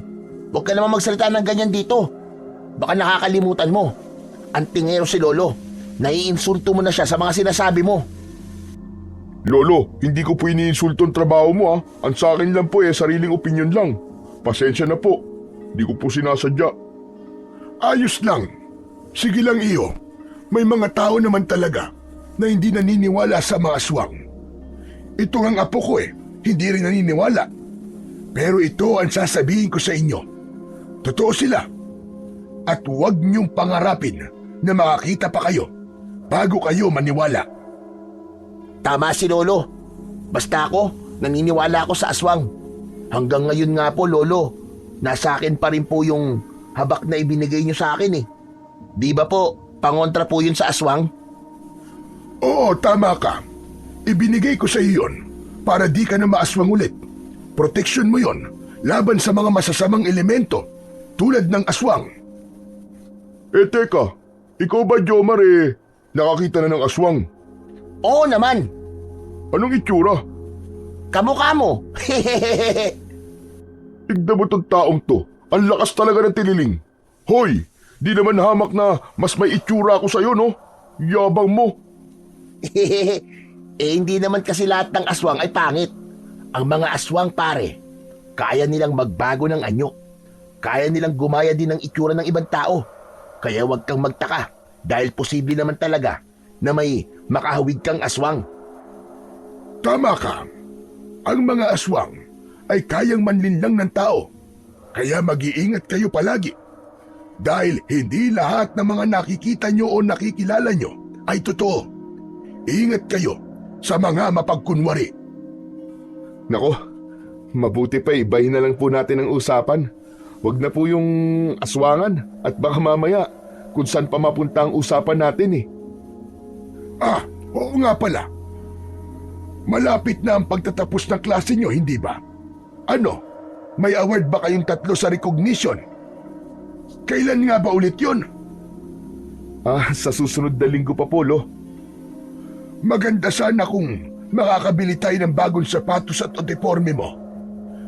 Huwag ka naman magsalita ng ganyan dito. baka nakakalimutan mo. Ang tingero si Lolo. Naiinsulto mo na siya sa mga sinasabi mo. Lolo, hindi ko po iniinsulto ang trabaho mo Ang sa akin lang po sariling opinion lang. Pasensya na po. Hindi ko po sinasadya. Ayos lang. Sige lang iyo. May mga tao naman talaga na hindi naniniwala sa mga aswang. Ito ang apo ko hindi rin naniniwala. Pero ito ang sasabihin ko sa inyo. Totoo sila. At huwag niyong pangarapin na makakita pa kayo bago kayo maniwala. Tama si Lolo. Basta ako, naniniwala ako sa aswang. Hanggang ngayon nga po, Lolo, nasa akin pa rin po yung habak na ibinigay niyo sa akin Di ba po, pangontra po yun sa aswang? Oo, tama ka. Ibinigay ko sa iyo yun para di ka na maaswang ulit. Proteksyon mo yon laban sa mga masasamang elemento tulad ng aswang. Teka, ikaw ba, Jomar, nakakita na ng aswang? Oo naman. Anong itsura? Kamukha mo. Tignan mo tong taong to. Ang lakas talaga ng tiniling. Hoy, di naman hamak na mas may itsura ako sa'yo, no? Yabang mo. Hindi naman kasi lahat ng aswang ay pangit. Ang mga aswang, pare, kaya nilang magbago ng anyo. Kaya nilang gumaya din ng itsura ng ibang tao. Kaya huwag kang magtaka dahil posible naman talaga na may makahawig kang aswang. Tama ka. Ang mga aswang ay kayang manlinlang ng tao. Kaya mag-iingat kayo palagi. Dahil hindi lahat ng mga nakikita nyo o nakikilala nyo ay totoo. Ingat kayo sa mga mapagkunwari. Nako, mabuti pa ibahin na lang po natin ang usapan. Huwag na po yung aswangan at baka mamaya kung saan pa mapunta ang usapan natin Oo nga pala. Malapit na ang pagtatapos ng klase nyo, hindi ba? Ano? May award ba kayong 3 sa recognition? Kailan nga ba ulit yun? Sa susunod na linggo pa po, Lo. Maganda sana kung makakabili tayo ng bagong sapatos at uniforme mo.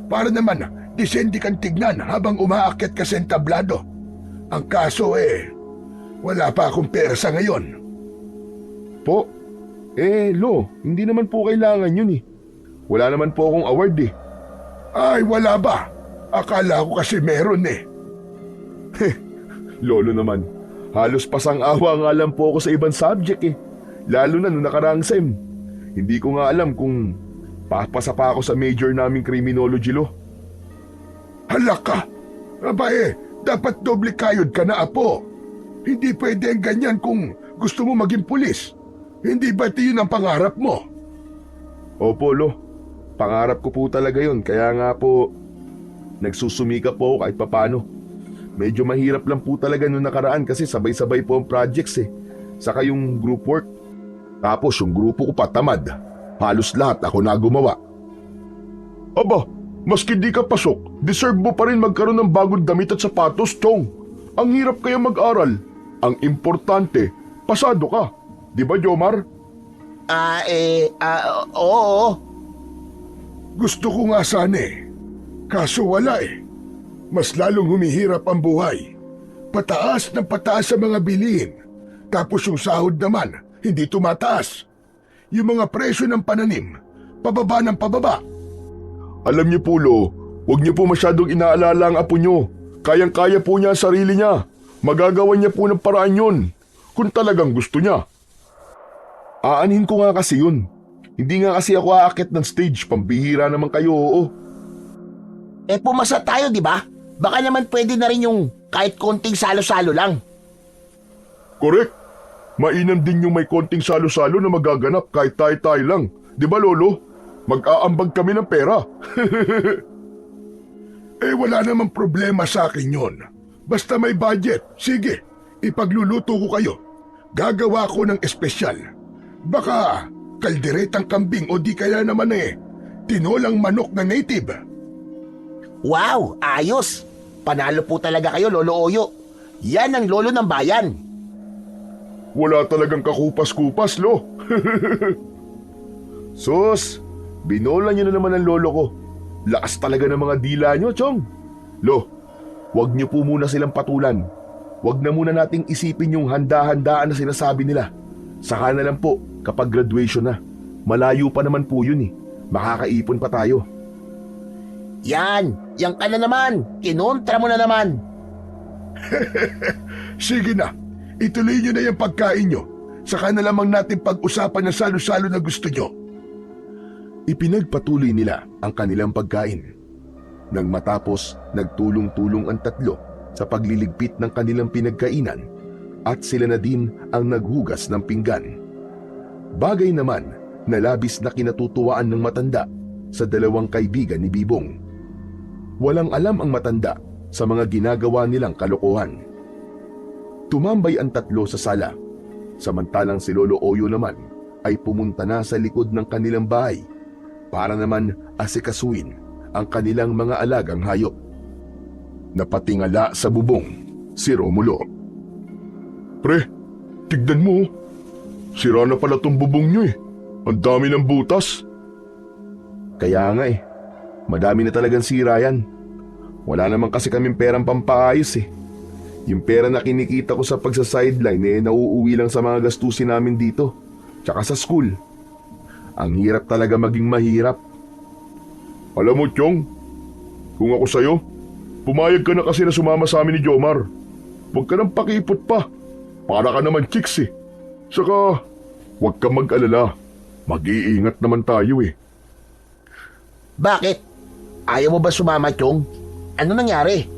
Para naman, disente kang tignan habang umaakyat ka sa entablado. Ang kaso wala pa akong pera sa ngayon. Po? Lo, hindi naman po kailangan yun Wala naman po akong award Ay, wala ba? Akala ko kasi meron Lolo naman, halos pasang-awa nga lang po ako sa ibang subject Lalo na nung nakaraang SEM. Hindi ko nga alam kung papasa pa ako sa major naming criminology, Lo. Hala ka! Aba dapat doble kayod ka na, apo. Hindi pwede ang ganyan kung gusto mo maging pulis. Hindi ba yun ang pangarap mo? Opo, Lo. Pangarap ko po talaga yun. Kaya nga po, nagsusumikap po ako kahit papano. Medyo mahirap lang po talaga nung nakaraan kasi sabay-sabay po ang projects Saka yung group work. Tapos yung grupo ko pa tamad. Halos lahat ako na gumawa. Aba, maski di ka pasok, deserve mo pa rin magkaroon ng bagong damit at sapatos, Chong. Ang hirap kaya mag-aral. Ang importante, pasado ka. Di ba, Jomar? Oo. Gusto ko nga sana kaso wala Mas lalong humihirap ang buhay. Pataas ng pataas sa mga bilihin. Tapos yung sahod naman, hindi tumataas. Yung mga presyo ng pananim, pababa ng pababa. Alam niyo po, Lo, huwag niyo po masyadong inaalala ang apo niyo. Kayang-kaya po niya ang sarili niya. Magagawa niya po ng paraan yun. Kung talagang gusto niya. Aanhin ko nga kasi yun. Hindi nga kasi ako aakyat ng stage. Pambihira naman kayo, oo. Pumasa tayo, di ba? Baka naman pwede na rin yung kahit konting salo-salo lang. Correct. Mainam din yung may konting salo-salo na magaganap kahit tayo-tayo lang. Di ba, Lolo? Mag-aambag kami ng pera. Wala namang problema sa akin yon. Basta may budget. Sige, ipagluluto ko kayo. Gagawa ko ng espesyal. Baka kalderetang kambing o di kaya naman tinolang manok na native. Wow, ayos. Panalo po talaga kayo, Lolo Oyo. Yan ang lolo ng bayan. Wala talagang kakupas-kupas, Lo. Sus, binola niyo na naman ang lolo ko. Lakas talaga ng mga dila niyo, Chong. Lo, huwag niyo po muna silang patulan. wag na muna nating isipin yung handa-handaan na sinasabi nila. Saka na lang po kapag graduation na. Malayo pa naman po yun eh. Makakaipon pa tayo. Yan ka na naman. Kinontra mo na naman. Sige na, ituloy nyo na yung pagkain nyo. Saka na lamang natin pag-usapan ng salo-salo na gusto nyo. Ipinagpatuloy nila ang kanilang pagkain. Nang matapos, nagtulong-tulong ang tatlo sa pagliligpit ng kanilang pinagkainan at sila na din ang naghugas ng pinggan. Bagay naman na labis na kinatutuwaan ng matanda sa dalawang kaibigan ni Bibong. Walang alam ang matanda sa mga ginagawa nilang kalokohan. Tumambay ang tatlo sa sala, samantalang si Lolo Oyo naman ay pumunta na sa likod ng kanilang bahay para naman asikasuin ang kanilang mga alagang hayop. Napatingala sa bubong si Romulo. Pre, tignan mo. Sira na pala tong bubong nyo eh. Ang dami ng butas. Kaya nga eh, madami na talagang sira yan. Wala naman kasi kaming perang pampaayos eh. Yung pera na kinikita ko sa pagsa-sideline eh nauuwi lang sa mga gastusin namin dito, tsaka sa school. Ang hirap talaga maging mahirap. Alam mo, Chong, kung ako sa'yo, pumayag ka na kasi na sumama sa amin ni Jomar. Huwag ka nang pakipot pa. Para ka naman chicks eh. Saka, huwag ka mag-alala. Mag-iingat naman tayo eh. Bakit? Ayaw mo ba sumama, Chong? Ano nangyari?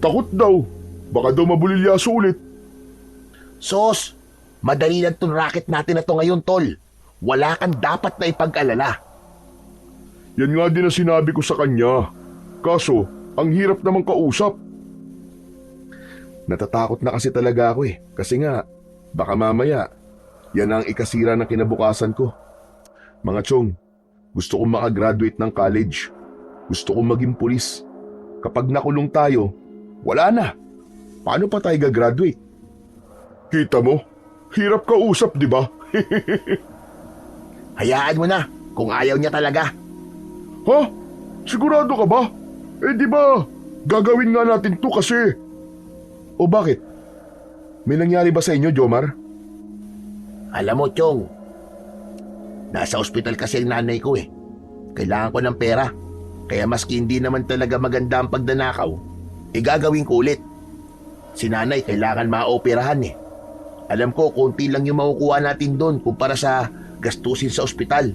Takot daw. Baka daw mabulilyaso ulit. Sos, madali lang tong racket natin na to ngayon, tol. Wala kang dapat na ipag-alala. Yan nga din ang sinabi ko sa kanya. Kaso, ang hirap naman kausap. Natatakot na kasi talaga ako eh. Kasi nga, baka mamaya, yan ang ikasira ng kinabukasan ko. Mga Chong, gusto kong makagraduate ng college. Gusto kong maging pulis. Kapag nakulong tayo, wala na. Paano pa tayo gagraduate? Kita mo? Hirap kausap, di ba? Hayaan mo na kung ayaw niya talaga. Ha? Sigurado ka ba? Eh di ba, gagawin nga natin to kasi. O bakit? May nangyari ba sa inyo, Jomar? Alam mo, Chong, nasa ospital kasi ang nanay ko eh. Kailangan ko ng pera. Kaya maski hindi naman talaga maganda ang pagdanakaw, gagawin ko ulit. Si nanay kailangan maoperahan eh. Alam ko, konti lang yung makukuha natin doon kumpara sa gastusin sa ospital.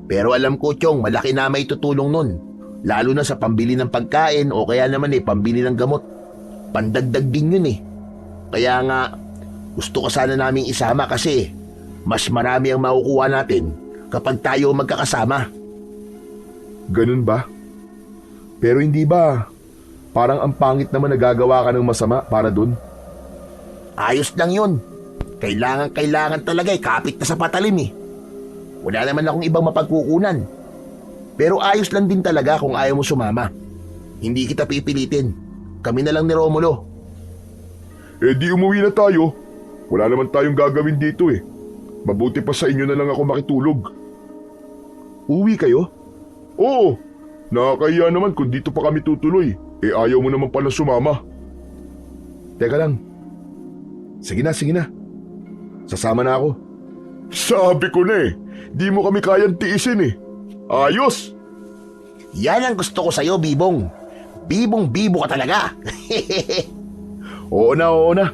Pero alam ko, Chong, malaki na may tutulong nun. Lalo na sa pambili ng pagkain o kaya naman pambili ng gamot. Pandagdag din yun eh. Kaya nga, gusto ko sana naming isama kasi mas marami ang makukuha natin kapag tayo magkakasama. Ganun ba? Pero hindi ba parang ang pangit naman nagagawa ka ng masama para dun? Ayos lang yun. Kailangan talaga kapit na sa patalim eh. Wala naman akong ibang mapagkukunan. Pero ayos lang din talaga kung ayaw mo sumama. Hindi kita pipilitin. Kami na lang ni Romulo. Eh di umuwi na tayo. Wala naman tayong gagawin dito eh. Mabuti pa sa inyo na lang ako makitulog. Uwi kayo? Oo, nakakahiya naman kung dito pa kami tutuloy. Eh ayaw mo naman pala sumama. Teka lang. Sige na. Sasama na ako. Sabi ko na eh, di mo kami kayang tiisin eh. Ayos! Yan ang gusto ko sa'yo, Bibong. Bibong-bibo ka talaga. Oo na.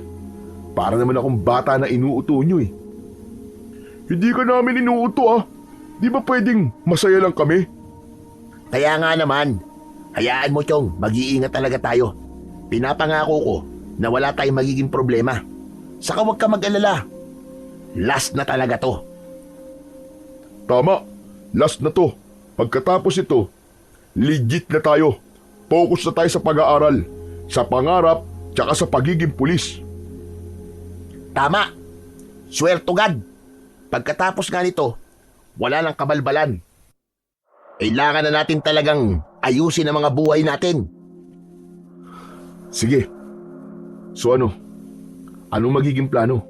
Para naman akong bata na inuuto nyo eh. Hindi ka namin inuuto ah. Di ba pwedeng masaya lang kami? Kaya nga naman, hayaan mo, Chong, mag-iingat talaga tayo. Pinapangako ko na wala tayong magiging problema. Saka huwag ka mag-alala. Last na talaga to. Tama, last na to. Pagkatapos ito, legit na tayo. Focus na tayo sa pag-aaral, sa pangarap, tsaka sa pagiging pulis. Tama. Swear to God. Pagkatapos nga nito, wala nang kabalbalan. Kailangan na natin talagang ayusin ang mga buhay natin. Sige. So ano? Anong magiging plano?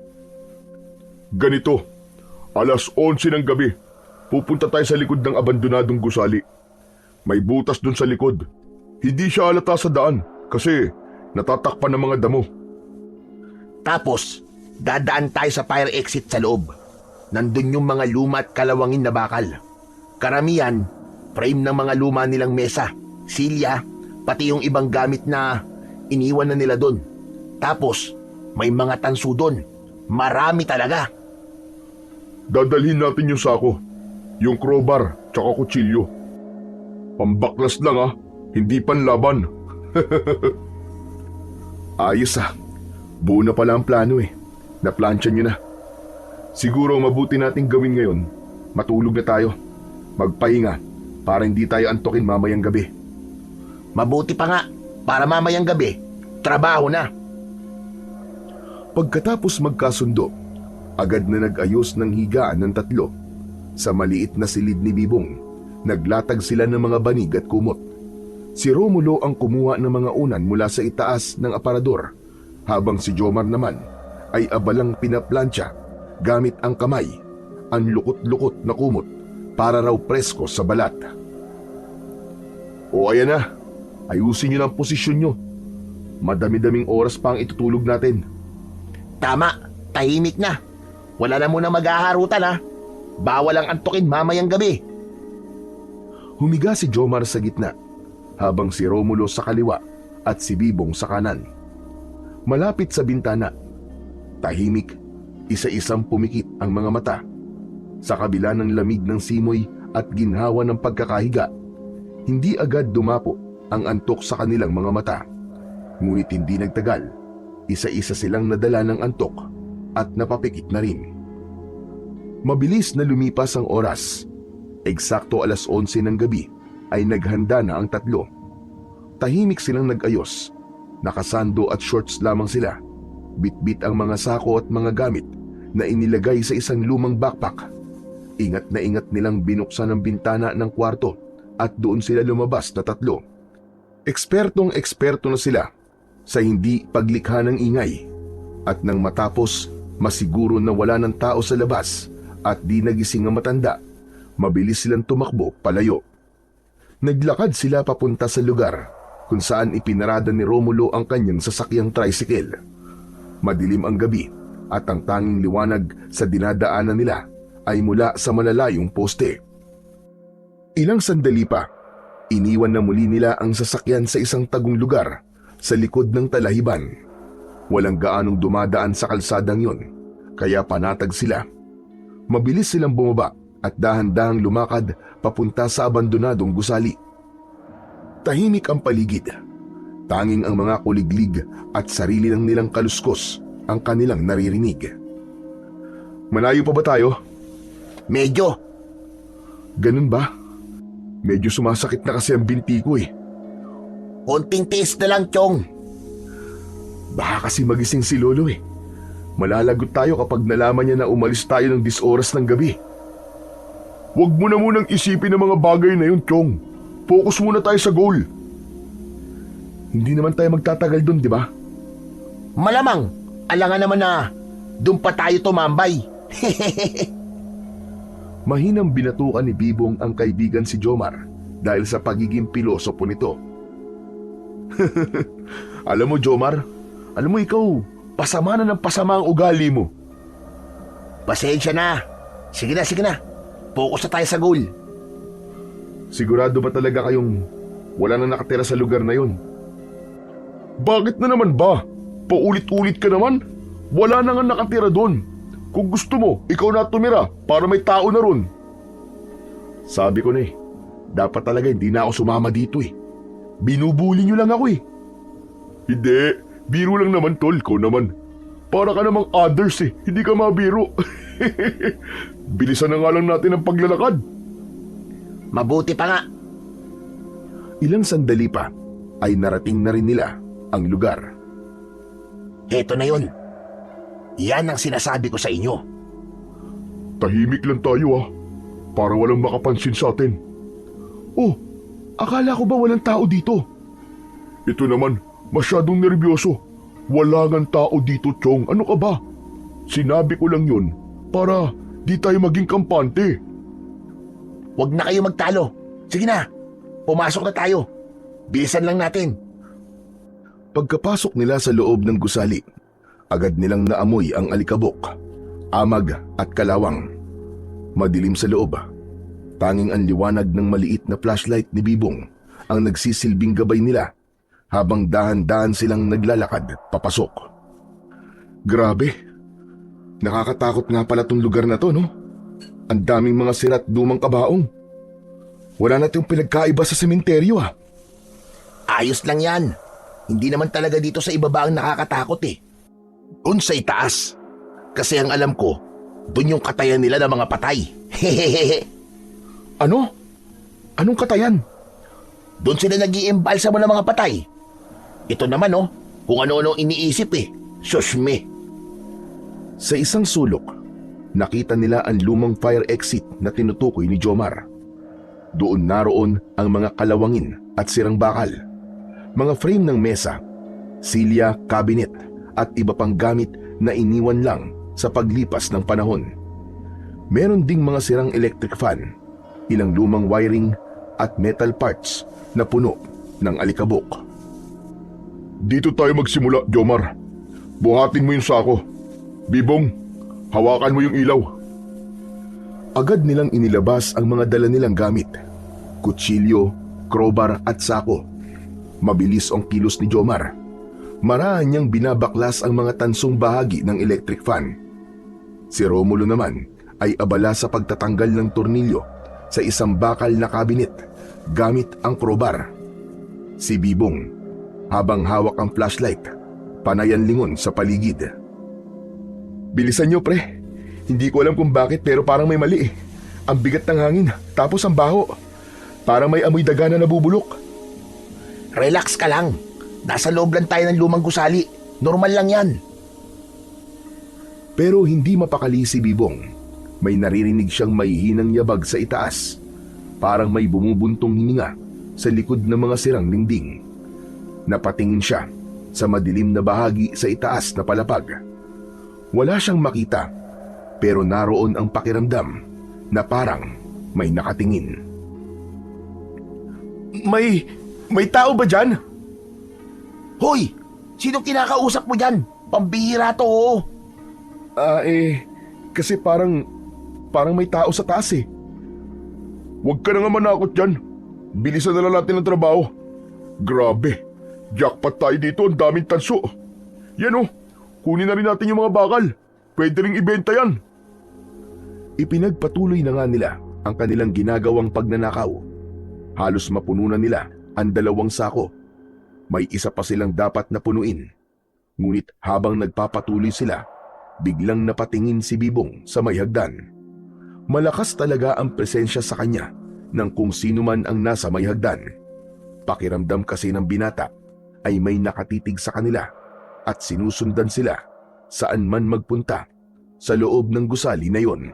Ganito, alas 11 ng gabi, pupunta tayo sa likod ng abandonadong gusali. May butas dun sa likod. Hindi siya halata sa daan kasi Natatakpan ng mga damo. Tapos, dadaan tayo sa fire exit sa loob. Nandun yung mga luma at kalawangin na bakal. Karamihan, frame ng mga luma nilang mesa, silya, pati yung ibang gamit na iniwan na nila doon. Tapos, may mga tanso doon. Marami talaga. Dadalhin natin yung sako, yung crowbar, tsaka kutsilyo. Pambaklas lang ah, hindi panlaban. Ayos ah. Buo na pala ang plano eh. Naplansya nyo na. Siguro ang mabuti nating gawin ngayon, matulog na tayo. Magpahinga para hindi tayo antukin mamayang gabi. Mabuti pa nga, para mamayang gabi, trabaho na. Pagkatapos magkasundo, agad na nag-ayos ng higaan ng tatlo. Sa maliit na silid ni Bibong, naglatag sila ng mga banig at kumot. Si Romulo ang kumuha ng mga unan mula sa itaas ng aparador, habang si Jomar naman ay abalang pinaplantsa gamit ang kamay, ang lukot-lukot na kumot para raw presko sa balat. O ayan na, ayusin nyo ng posisyon nyo. Madami-daming oras pa ang itutulog natin. Tama, tahimik na. Wala na muna maghaharutan ha. Bawal ang antukin mamayang gabi. Humiga si Jomar sa gitna, habang si Romulo sa kaliwa at si Bibong sa kanan. Malapit sa bintana, tahimik, isa-isang pumikit ang mga mata. Sa kabila ng lamig ng simoy at ginhawa ng pagkakahiga, hindi agad dumapo ang antok sa kanilang mga mata. Ngunit hindi nagtagal, isa-isa silang nadala ng antok at napapikit na rin. Mabilis na lumipas ang oras. Eksakto 11:00 ng gabi ay naghanda na ang tatlo. Tahimik silang nag-ayos. Nakasando at shorts lamang sila. Bitbit ang mga sako at mga gamit na inilagay sa isang lumang backpack. Ingat na ingat nilang binuksan ang bintana ng kwarto at doon sila lumabas na tatlo. Ekspertong-eksperto na sila sa hindi paglikha ng ingay. At nang matapos, masiguro na wala ng tao sa labas at di nagising ang matanda, mabilis silang tumakbo palayo. Naglakad sila papunta sa lugar kung saan ipinarada ni Romulo ang kanyang sasakyang tricycle. Madilim ang gabi at ang tanging liwanag sa dinadaanan nila ay mula sa malalayong poste. Ilang sandali pa, iniwan na muli nila ang sasakyan sa isang tagong lugar sa likod ng talahiban. Walang gaanong dumadaan sa kalsadang yon, kaya panatag sila. Mabilis silang bumaba at dahan-dahang lumakad papunta sa abandonadong gusali. Tahimik ang paligid. Tanging ang mga kuliglig at sarili ng nilang kaluskos ang kanilang naririnig. Malayo pa ba tayo? Medyo. Ganun ba? Medyo sumasakit na kasi ang binti ko eh. Konting tiis na lang, Chong. Baka kasi magising si Lolo eh. Malalagot tayo kapag nalaman niya na umalis tayo ng 10 oras ng gabi. Huwag mo na munang isipin ang mga bagay na yun, Chong. Focus muna tayo sa goal. Hindi naman tayo magtatagal doon, di ba? Malamang, alangan naman na doon pa tayo tumambay. Mahinang binatukan ni Bibong ang kaibigan si Jomar dahil sa pagiging pilosopo nito. Alam mo, Jomar, alam mo ikaw, pasama na ng pasama ang ugali mo. Pasensya na. Sige na. Focus na tayo sa goal. Sigurado ba talaga kayong wala na nakatira sa lugar na yun? Bakit na naman ba? Paulit-ulit ka naman? Wala na nga nakatira doon. Kung gusto mo, ikaw na tumira para may tao na ron. Sabi ko na eh, dapat talaga hindi na ako sumama dito eh. Binubuli niyo lang ako eh. Hindi, biro lang naman tol ko naman. Para ka namang others eh, hindi ka mabiro. Bilisan na nga lang natin ang paglalakad. Mabuti pa nga. Ilang sandali pa ay narating na rin nila ang lugar. Heto na yun. Yan ang sinasabi ko sa inyo. Tahimik lang tayo ah, para walang makapansin sa atin. Oh, akala ko ba walang tao dito? Ito naman, masyadong nervyoso. Wala ngang tao dito, Chong. Ano ka ba? Sinabi ko lang yun para di tayo maging kampante. Huwag na kayo magtalo. Sige na, pumasok na tayo. Bilisan lang natin. Pagkapasok nila sa loob ng gusali, agad nilang naamoy ang alikabok, amag at kalawang. Madilim sa loob. Tanging ang liwanag ng maliit na flashlight ni Bibong ang nagsisilbing gabay nila habang dahan-dahan silang naglalakad papasok. Grabe. Nakakatakot nga pala tong lugar na to, no? Ang daming mga sirat lumang kabaong. Wala na tayong pinagkaiba sa sementeryo, ah. Ayos lang yan. Hindi naman talaga dito sa ibaba ang nakakatakot eh. Doon sa itaas. Kasi ang alam ko, doon yung katayan nila ng mga patay. Hehehehe. Ano? Anong katayan? Doon sila nag-iimbalsa mo ng mga patay. Ito naman oh, kung ano-ano iniisip eh. Shushme. Sa isang sulok, nakita nila ang lumang fire exit na tinutukoy ni Jomar. Doon naroon ang mga kalawangin at sirang bakal, mga frame ng mesa, silya, cabinet at iba pang gamit na iniwan lang sa paglipas ng panahon. Meron ding mga sirang electric fan, ilang lumang wiring at metal parts na puno ng alikabok. Dito tayo magsimula, Jomar. Buhatin mo yung sako. Bibong, hawakan mo yung ilaw. Agad nilang inilabas ang mga dala nilang gamit, kutsilyo, crowbar at sako. Mabilis ang kilos ni Jomar. Maraan niyang binabaklas ang mga tansong bahagi ng electric fan. Si Romulo naman ay abala sa pagtatanggal ng tornilyo sa isang bakal na kabinet gamit ang crowbar. Si Bibong, habang hawak ang flashlight, panayan lingon sa paligid. Bilisan niyo, pre. Hindi ko alam kung bakit pero parang may mali eh. Ang bigat ng hangin, tapos ang baho. Parang may amoy daga na nabubulok. Relax ka lang. Nasa loob lang tayo ng lumang gusali. Normal lang yan. Pero hindi mapakali si Bibong. May naririnig siyang mahihinang yabag sa itaas. Parang may bumubuntong hininga sa likod ng mga sirang dingding. Napatingin siya sa madilim na bahagi sa itaas na palapag. Wala siyang makita, pero naroon ang pakiramdam na parang may nakatingin. May tao ba dyan? Hoy! Sinong kinakausap mo dyan? Pambihira to oh. Kasi parang may tao sa taas eh. Huwag ka na nga manakot dyan. Bilisan na lang natin ang trabaho. Grabe, jackpot tayo dito, ang daming tanso. Yan oh, kunin na rin natin yung mga bakal. Pwede ring ibenta yan. Ipinagpatuloy na nga nila ang kanilang ginagawang pagnanakaw. Halos mapuno na nila ang 2 sako. May isa pa silang dapat na punuin. Ngunit habang nagpapatuloy sila, biglang napatingin si Bibong sa may hagdan. Malakas talaga ang presensya sa kanya ng kung sino man ang nasa may hagdan. Pakiramdam kasi ng binata ay may nakatitig sa kanila at sinusundan sila saan man magpunta sa loob ng gusali na yon.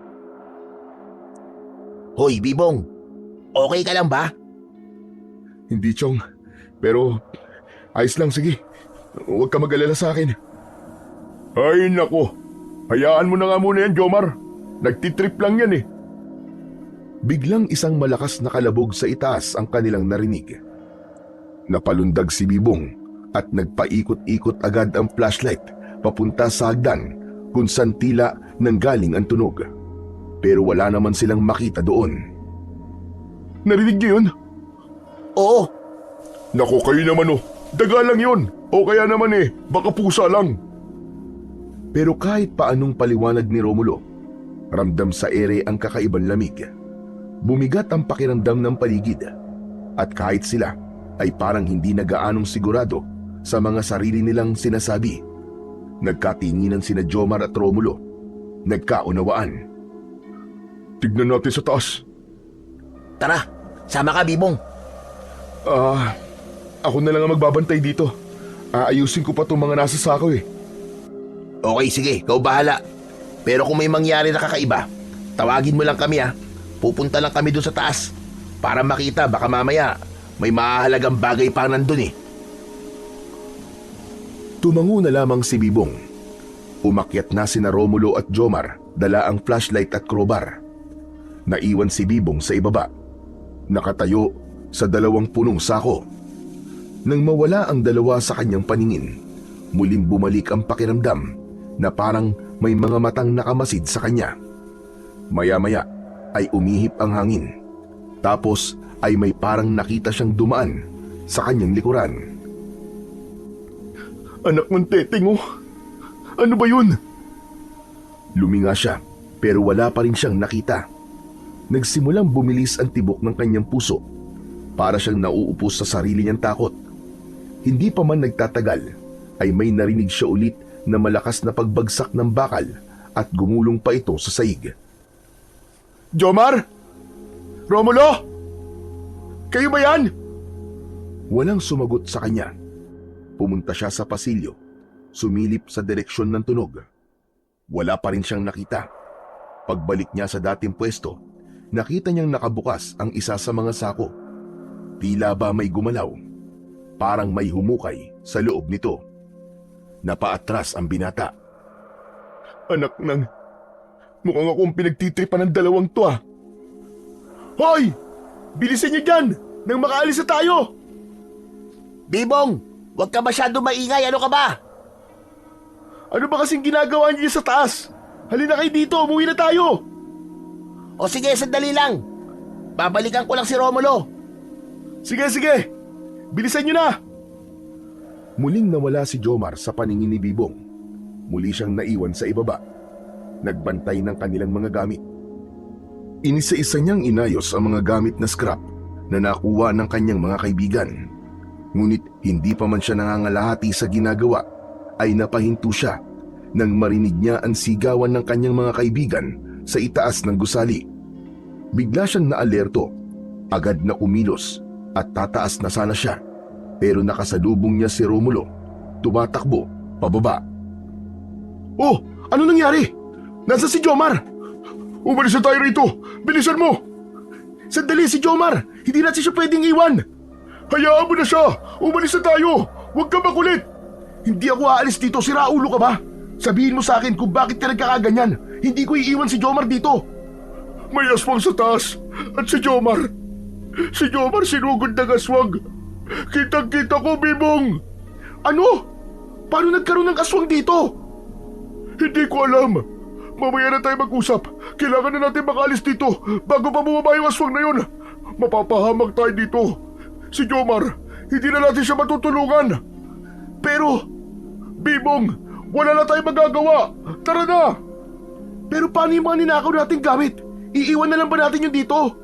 Hoy, Bibong! Okay ka lang ba? Hindi, Chong. Pero ayos lang, sige. Huwag ka mag-alala sa akin. Ay nako, hayaan mo na nga muna yan, Jomar. Nagtitrip lang yan eh. Biglang isang malakas na kalabog sa itaas ang kanilang narinig. Napalundag si Bibong at nagpaikot-ikot agad ang flashlight papunta sa hagdan kung saan tila nanggaling ang tunog. Pero wala naman silang makita doon. Narinig niyo yun? Oo. Naku, kayo naman oh. Daga lang yun. O kaya naman eh, baka pusa lang. Pero kahit paanong paliwanag ni Romulo, ramdam sa ere ang kakaibang lamig. Bumigat ang pakiramdam ng paligid. At kahit sila ay parang hindi nagaanong sigurado sa mga sarili nilang sinasabi, nagkatinginan sina Jomar at Romulo. Nagkaunawaan. Tignan natin sa taas. Tara, sama ka, Bibong. Ako na lang ang magbabantay dito. Aayusin ko pa itong mga nasa sako eh. Okay, sige, ikaw bahala. Pero kung may mangyari na kakaiba, tawagin mo lang kami ha. Pupunta lang kami doon sa taas para makita, baka mamaya may mahalagang bagay pa nandun eh. Tumango na lamang si Bibong. Umakyat na sina Romulo at Jomar, dala ang flashlight at crowbar. Naiwan si Bibong sa ibaba, nakatayo sa 2 punong sako. Nang mawala ang dalawa sa kanyang paningin, muling bumalik ang pakiramdam na parang may mga matang nakamasid sa kanya. Maya-maya ay umihip ang hangin. Tapos ay may parang nakita siyang dumaan sa kanyang likuran. Anak ng teteng oh. Ano ba yun? Luminga siya pero wala pa rin siyang nakita. Nagsimulang bumilis ang tibok ng kanyang puso. Para siyang nauupos sa sarili niyang takot. Hindi pa man nagtatagal ay may narinig siya ulit na malakas na pagbagsak ng bakal at gumulong pa ito sa saig. Jomar? Romulo? Kayo ba yan? Walang sumagot sa kanya. Pumunta siya sa pasilyo, sumilip sa direksyon ng tunog. Wala pa rin siyang nakita. Pagbalik niya sa dating pwesto, nakita niyang nakabukas ang isa sa mga sako. Tila ba may gumalaw? Parang may humukay sa loob nito. Napaatras ang binata. Anak ng... Mukhang akong pinagtitripan ng dalawang to ah. Hoy! Bilisan niyo dyan! Nang makaalis na tayo! Bibong, huwag ka masyado maingay. Ano ka ba? Ano ba kasing ginagawa niyo sa taas? Halina kayo dito, umuwi na tayo! O sige, sandali lang. Babalikan ko lang si Romulo. Sige! Bilisan niyo na! Muling nawala si Jomar sa paningin ni Bibong. Muli siyang naiwan sa ibaba. Nagbantay ng kanilang mga gamit. Inisa-isa niyang inayos ang mga gamit na scrap na nakuha ng kanyang mga kaibigan. Ngunit hindi pa man siya nangangalahati sa ginagawa ay napahinto siya nang marinig niya ang sigawan ng kanyang mga kaibigan sa itaas ng gusali. Bigla siyang naalerto, agad na kumilos at tataas na sana siya. Pero nakasalubong niya si Romulo, tumatakbo pababa. Oh! Ano nangyari? Nasa si Jomar? Umalis na tayo rito! Bilisan mo! Sandali si Jomar! Hindi natin siya pwedeng iwan! Hayaan mo na siya! Umalis na tayo! Huwag ka makulit! Hindi ako aalis dito, siraulo ka ba? Sabihin mo sa akin kung bakit ka nagkakaganyan. Hindi ko iiwan si Jomar dito. May aswang sa taas. At si Jomar sinugod ng aswang. Kitang-kita ko, Bibong. Ano? Paano nagkaroon ng aswang dito? Hindi ko alam. Mamaya na tayo mag-usap. Kailangan na natin makaalis dito bago pa bumaba yung aswang na yun. Mapapahamak tayo dito. Si Jomar, hindi na natin siya matutulungan. Pero, Bibong, wala na tayong magagawa. Tara na! Pero paano yung mga ninakaw nating gamit? Iiwan na lang ba natin yun dito?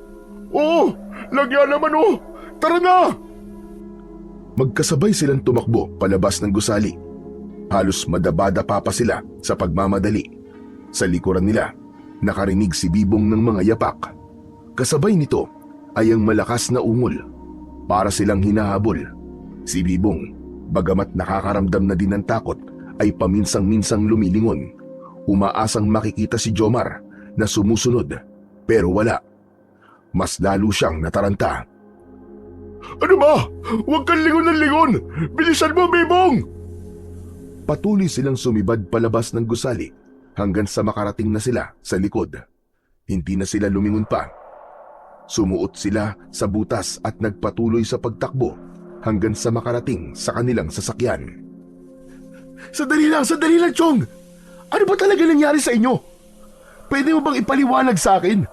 Oo, lagyan naman oh. Tara na! Magkasabay silang tumakbo palabas ng gusali. Halos madabada-pa sila sa pagmamadali. Sa likuran nila, nakarinig si Bibong ng mga yapak. Kasabay nito ay ang malakas na ungol. Para silang hinahabol. Si Bibong, bagamat nakakaramdam na din ng takot, ay paminsang-minsang lumilingon. Umaasang makikita si Jomar na sumusunod, pero wala. Mas lalo siyang nataranta. Ano ba? Huwag kang lingon ng lingon! Bilisan mo, Bibong! Patuloy silang sumibad palabas ng gusali hanggang sa makarating na sila sa likod. Hindi na sila lumingon pa. Sumuot sila sa butas at nagpatuloy sa pagtakbo hanggang sa makarating sa kanilang sasakyan. Sandali lang, Chong! Ano ba talaga nangyari sa inyo? Pwede mo bang ipaliwanag sa akin?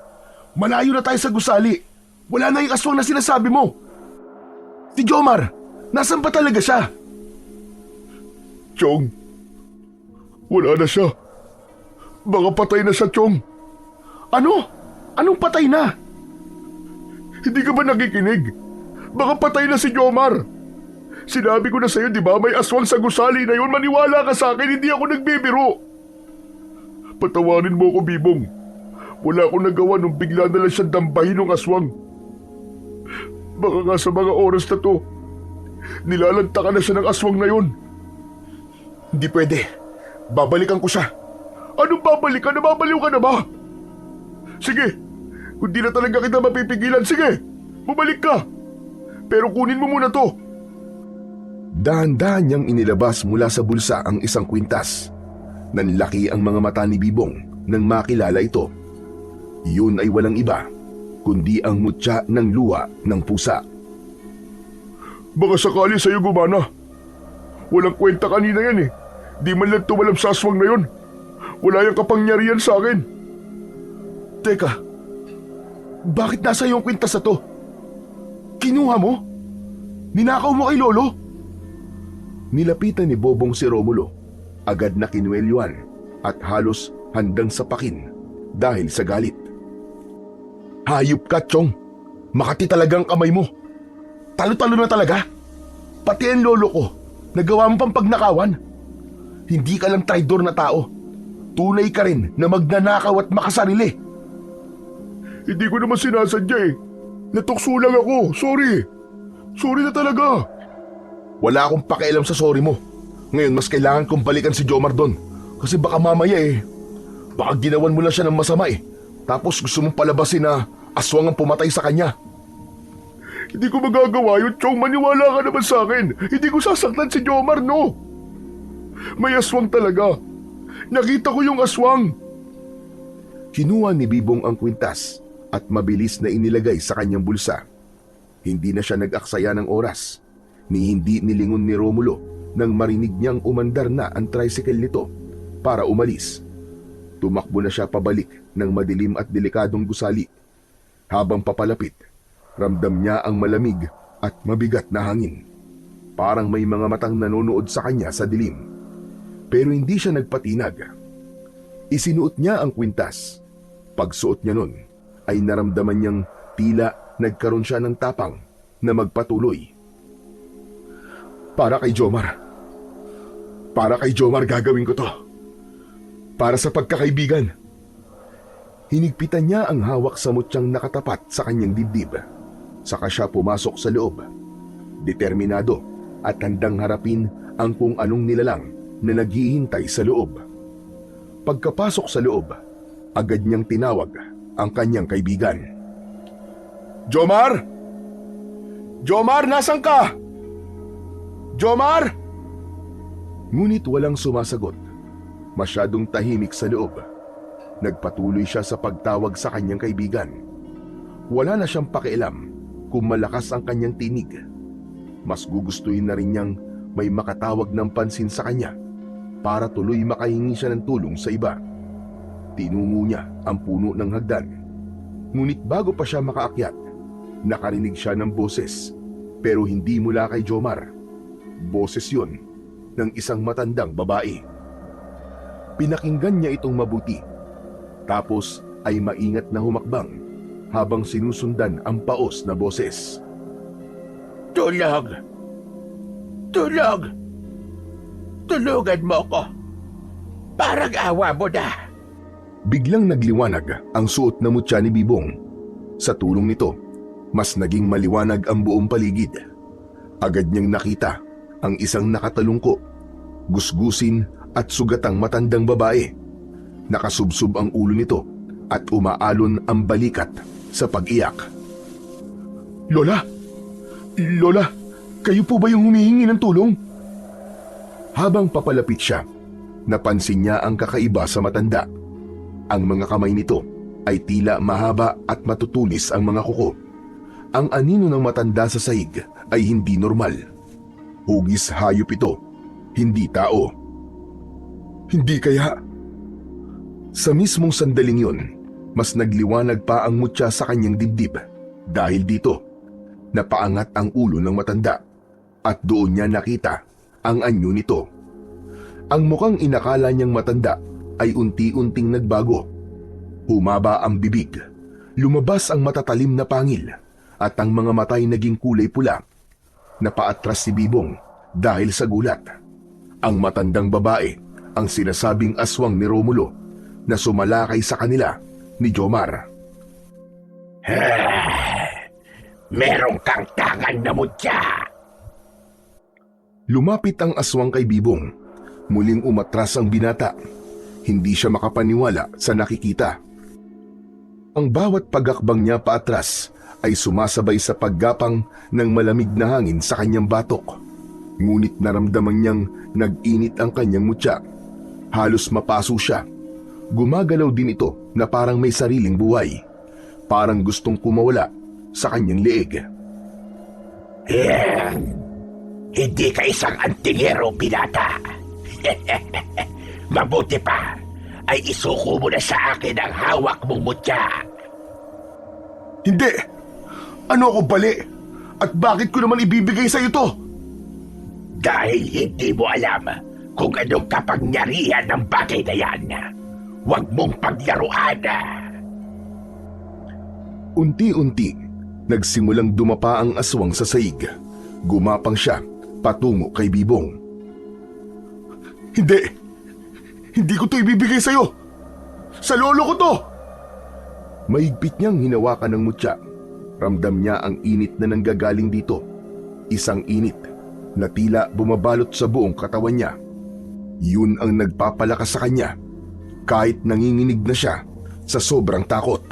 Malayo na tayo sa gusali. Wala na yung aswang na sinasabi mo. Si Jomar, nasan ba talaga siya? Chong, wala na siya. Baka patay na siya, Chong. Ano? Anong patay na? Hindi ka ba nakikinig? Baka patay na si Jomar. Sinabi ko na sa'yo, di ba? May aswang sa gusali na yun. Maniwala ka sa akin, hindi ako nagbibiro. Patawarin mo ko, Bibong. Wala akong nagawa nung bigla na lang siya dambahin ng aswang. Baka nga sa mga oras na to, nilalantakan na siya ng aswang na yun. Hindi pwede. Babalikan ko siya. Anong babalikan? Nababaliw ka na ba? Sige, kung di na talaga kita mapipigilan, sige, bumalik ka. Pero kunin mo muna to. Dahan-dahan niyang inilabas mula sa bulsa ang isang kwintas. Nanlaki ang mga mata ni Bibong nang makilala ito. Yun ay walang iba, kundi ang mutya ng luha ng pusa. Baka sakali sa'yo gumana. Walang kwenta kanina yan eh. Di man lang tumalab sa aswang na yun. Wala yung kapangyarihan sa akin. Teka, bakit nasa iyong kwintas na to? Kinuha mo? Ninakaw mo kay Lolo? Nilapitan ni Bobong si Romulo. Agad na kinuwelyuan at halos handang sapakin dahil sa galit. Hayop ka, Chong. Makati talagang kamay mo. Talo-talo na talaga. Pati ang lolo ko, nagawa mo pang pagnakawan. Hindi ka lang traidor na tao. Tunay ka rin na magnanakaw at makasarili. Hindi ko naman sinasadya eh. Natukso lang ako. Sorry. Sorry na talaga. Wala akong pakialam sa sorry mo. Ngayon mas kailangan kong balikan si Jomar doon. Kasi baka mamaya baka ginawan mo lang siya ng masama Tapos gusto mong palabasin na aswang ang pumatay sa kanya. Hindi ko magagawa yun, Chong. Maniwala ka naman sa akin. Hindi ko sasaktan si Jomar, no. May aswang talaga. Nakita ko yung aswang. Kinuha ni Bibong ang kwintas at mabilis na inilagay sa kanyang bulsa. Hindi na siya nag-aksaya ng oras, ni hindi nilingon ni Romulo nang marinig niyang umandar na ang tricycle nito para umalis. Tumakbo na siya pabalik ng madilim at delikadong gusali. Habang papalapit, ramdam niya ang malamig at mabigat na hangin. Parang may mga matang nanonood sa kanya sa dilim. Pero hindi siya nagpatinag. Isinuot niya ang kwintas. Pagsuot niya nun, ay naramdaman niyang tila nagkaroon siya ng tapang na magpatuloy. Para kay Jomar. Para kay Jomar gagawin ko to. Para sa pagkakaibigan. Hinigpitan niya ang hawak sa mutyang nakatapat sa kanyang dibdib. Saka siya pumasok sa loob. Determinado at handang harapin ang kung anong nilalang na naghihintay sa loob. Pagkapasok sa loob, agad niyang tinawag ang kanyang kaibigan. Jomar! Jomar, nasan ka? Jomar! Ngunit walang sumasagot. Masyadong tahimik sa loob. Nagpatuloy siya sa pagtawag sa kanyang kaibigan. Wala na siyang pakialam kung malakas ang kanyang tinig. Mas gugustuhin na rin niyang may makatawag ng pansin sa kanya para tuloy makahingi siya ng tulong sa iba. Tinungo niya ang puno ng hagdan. Ngunit bago pa siya makaakyat, nakarinig siya ng boses, pero hindi mula kay Jomar. Boses yun ng isang matandang babae. Pinakinggan niya itong mabuti, tapos ay maingat na humakbang habang sinusundan ang paos na boses. Tulog! Tulog! Tulugan mo ko! Parang awa mo na! Biglang nagliwanag ang suot na mutya ni Bibong. Sa tulong nito, mas naging maliwanag ang buong paligid. Agad niyang nakita ang isang nakatalungko, gusgusin at sugatang matandang babae. Nakasubsob ang ulo nito at umaalon ang balikat sa pag-iyak. Lola! Lola! Kayo po ba yung humihingi ng tulong? Habang papalapit siya, napansin niya ang kakaiba sa matanda. Ang mga kamay nito ay tila mahaba at matutulis ang mga kuko. Ang anino ng matanda sa sahig ay hindi normal. Hugis hayop ito, hindi tao. Hindi kaya? Sa mismong sandaling yun, mas nagliwanag pa ang mutya sa kanyang dibdib. Dahil dito, napaangat ang ulo ng matanda at doon niya nakita ang anyo nito. Ang mukhang inakala niyang matanda ay unti-unting nagbago. Humaba ang bibig, lumabas ang matatalim na pangil, at ang mga matay naging kulay pula. Napaatras si Bibong dahil sa gulat. Ang matandang babae ang sinasabing aswang ni Romulo na sumalakay sa kanila ni Jomar. Merong kang tangan na mutya! Lumapit ang aswang kay Bibong. Muling umatras ang binata. Hindi siya makapaniwala sa nakikita. Ang bawat pagakbang niya paatras ay sumasabay sa paggapang ng malamig na hangin sa kanyang batok. Ngunit naramdaman niyang nag-init ang kanyang mutya. Halos mapaso siya. Gumagalaw din ito na parang may sariling buhay. Parang gustong kumawala sa kanyang leeg. Hindi ka isang antingero, binata. Mabuti pa ay isuko mo na sa akin ang hawak mong mutya. Hindi! Ano ako bali? At bakit ko naman ibibigay sa to? Dahil hindi mo alam kung anong kapangyarihan ng bagay na yan. Huwag mong paglaruan. Unti-unti, nagsimulang dumapa ang aswang sa saig. Gumapang siya patungo kay Bibong. Hindi! Hindi ko to ibibigay sa'yo! Sa lolo ko to! Mahigpit niyang hinawakan ng mutya. Ramdam niya ang init na nanggagaling dito. Isang init na tila bumabalot sa buong katawan niya. Yun ang nagpapalakas sa kanya kahit nanginginig na siya sa sobrang takot.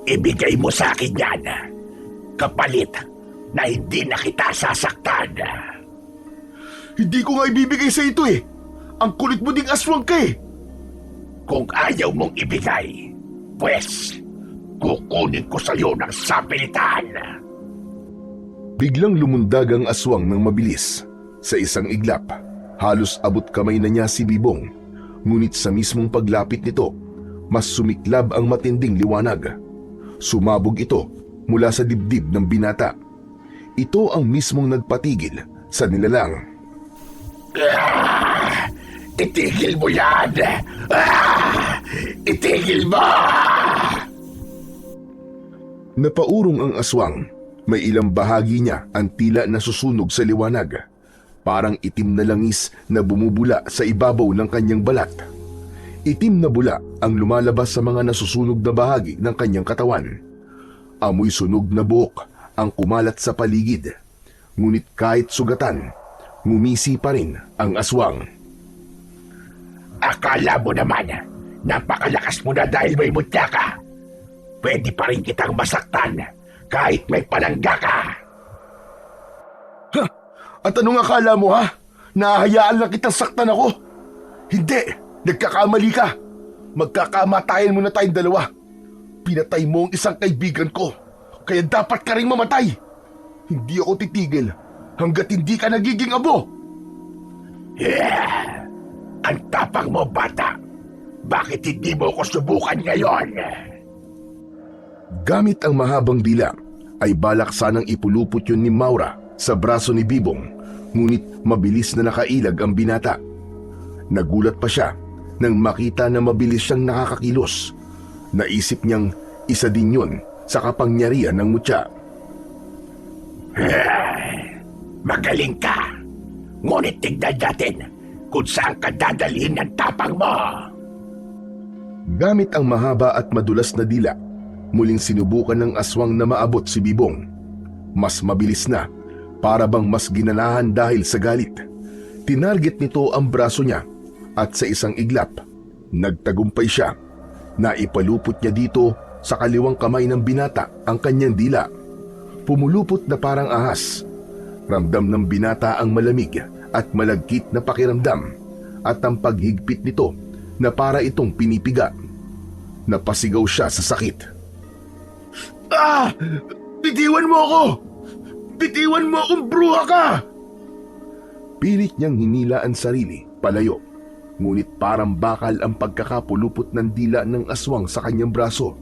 Ibigay mo sa akin yan. Kapalit na hindi na kita sasaktan. Hindi ko nga ibibigay sa ito eh! Ang kulit mo ding aswang ka eh! Kung ayaw mong ibigay, pues, kukunin ko sa'yo ng sapilitan. Biglang lumundag ang aswang ng mabilis. Sa isang iglap, halos abot kamay na niya si Bibong. Ngunit sa mismong paglapit nito, mas sumiklab ang matinding liwanag. Sumabog ito mula sa dibdib ng binata. Ito ang mismong nagpatigil sa nilalang. Itigil mo yan! Itigil mo! Napaurong ang aswang. May ilang bahagi niya ang tila nasusunog sa liwanag. Parang itim na langis na bumubula sa ibabaw ng kanyang balat. Itim na bula ang lumalabas sa mga nasusunog na bahagi ng kanyang katawan. Amoy sunog na buhok ang kumalat sa paligid. Ngunit kahit sugatan, ngumisi pa rin ang aswang. Akala mo naman, napakalakas mo na dahil may mutya ka. Pwede pa rin kitang masaktan kahit may palangga ka. Ha? At anong akala mo ha? Nahahayaan lang kitang saktan ako? Hindi! Nagkakamali ka! Magkakamatayan mo na tayong dalawa. Pinatay mo ang isang kaibigan ko, kaya dapat ka ring mamatay. Hindi ako titigil hanggat hindi ka nagiging abo. Ang tapang mo, bata. Bakit hindi mo ko subukan ngayon? Gamit ang mahabang dila, ay balak sanang ipulupot yun ni Maura sa braso ni Bibong, ngunit mabilis na nakailag ang binata. Nagulat pa siya nang makita na mabilis siyang nakakakilos. Naisip niyang isa din yun sa kapangyarihan ng mutya. Magaling ka. Ngunit tignan natin kung saan ka dadalhin ng tapang mo. Gamit ang mahaba at madulas na dila, muling sinubukan ng aswang na maabot si Bibong. Mas mabilis na, para bang mas ginanahan dahil sa galit. Tinarget nito ang braso niya at sa isang iglap, nagtagumpay siya. Naipalupot niya dito sa kaliwang kamay ng binata ang kanyang dila. Pumulupot na parang ahas. Ramdam ng binata ang malamig at malagkit na pakiramdam at ang paghigpit nito na para itong pinipiga. Napasigaw siya sa sakit. Ah! Bitiwan mo ako! Bitiwan mo akong bruha ka! Pilit niyang hinila ang sarili palayo. Ngunit parang bakal ang pagkakapulupot ng dila ng aswang sa kanyang braso.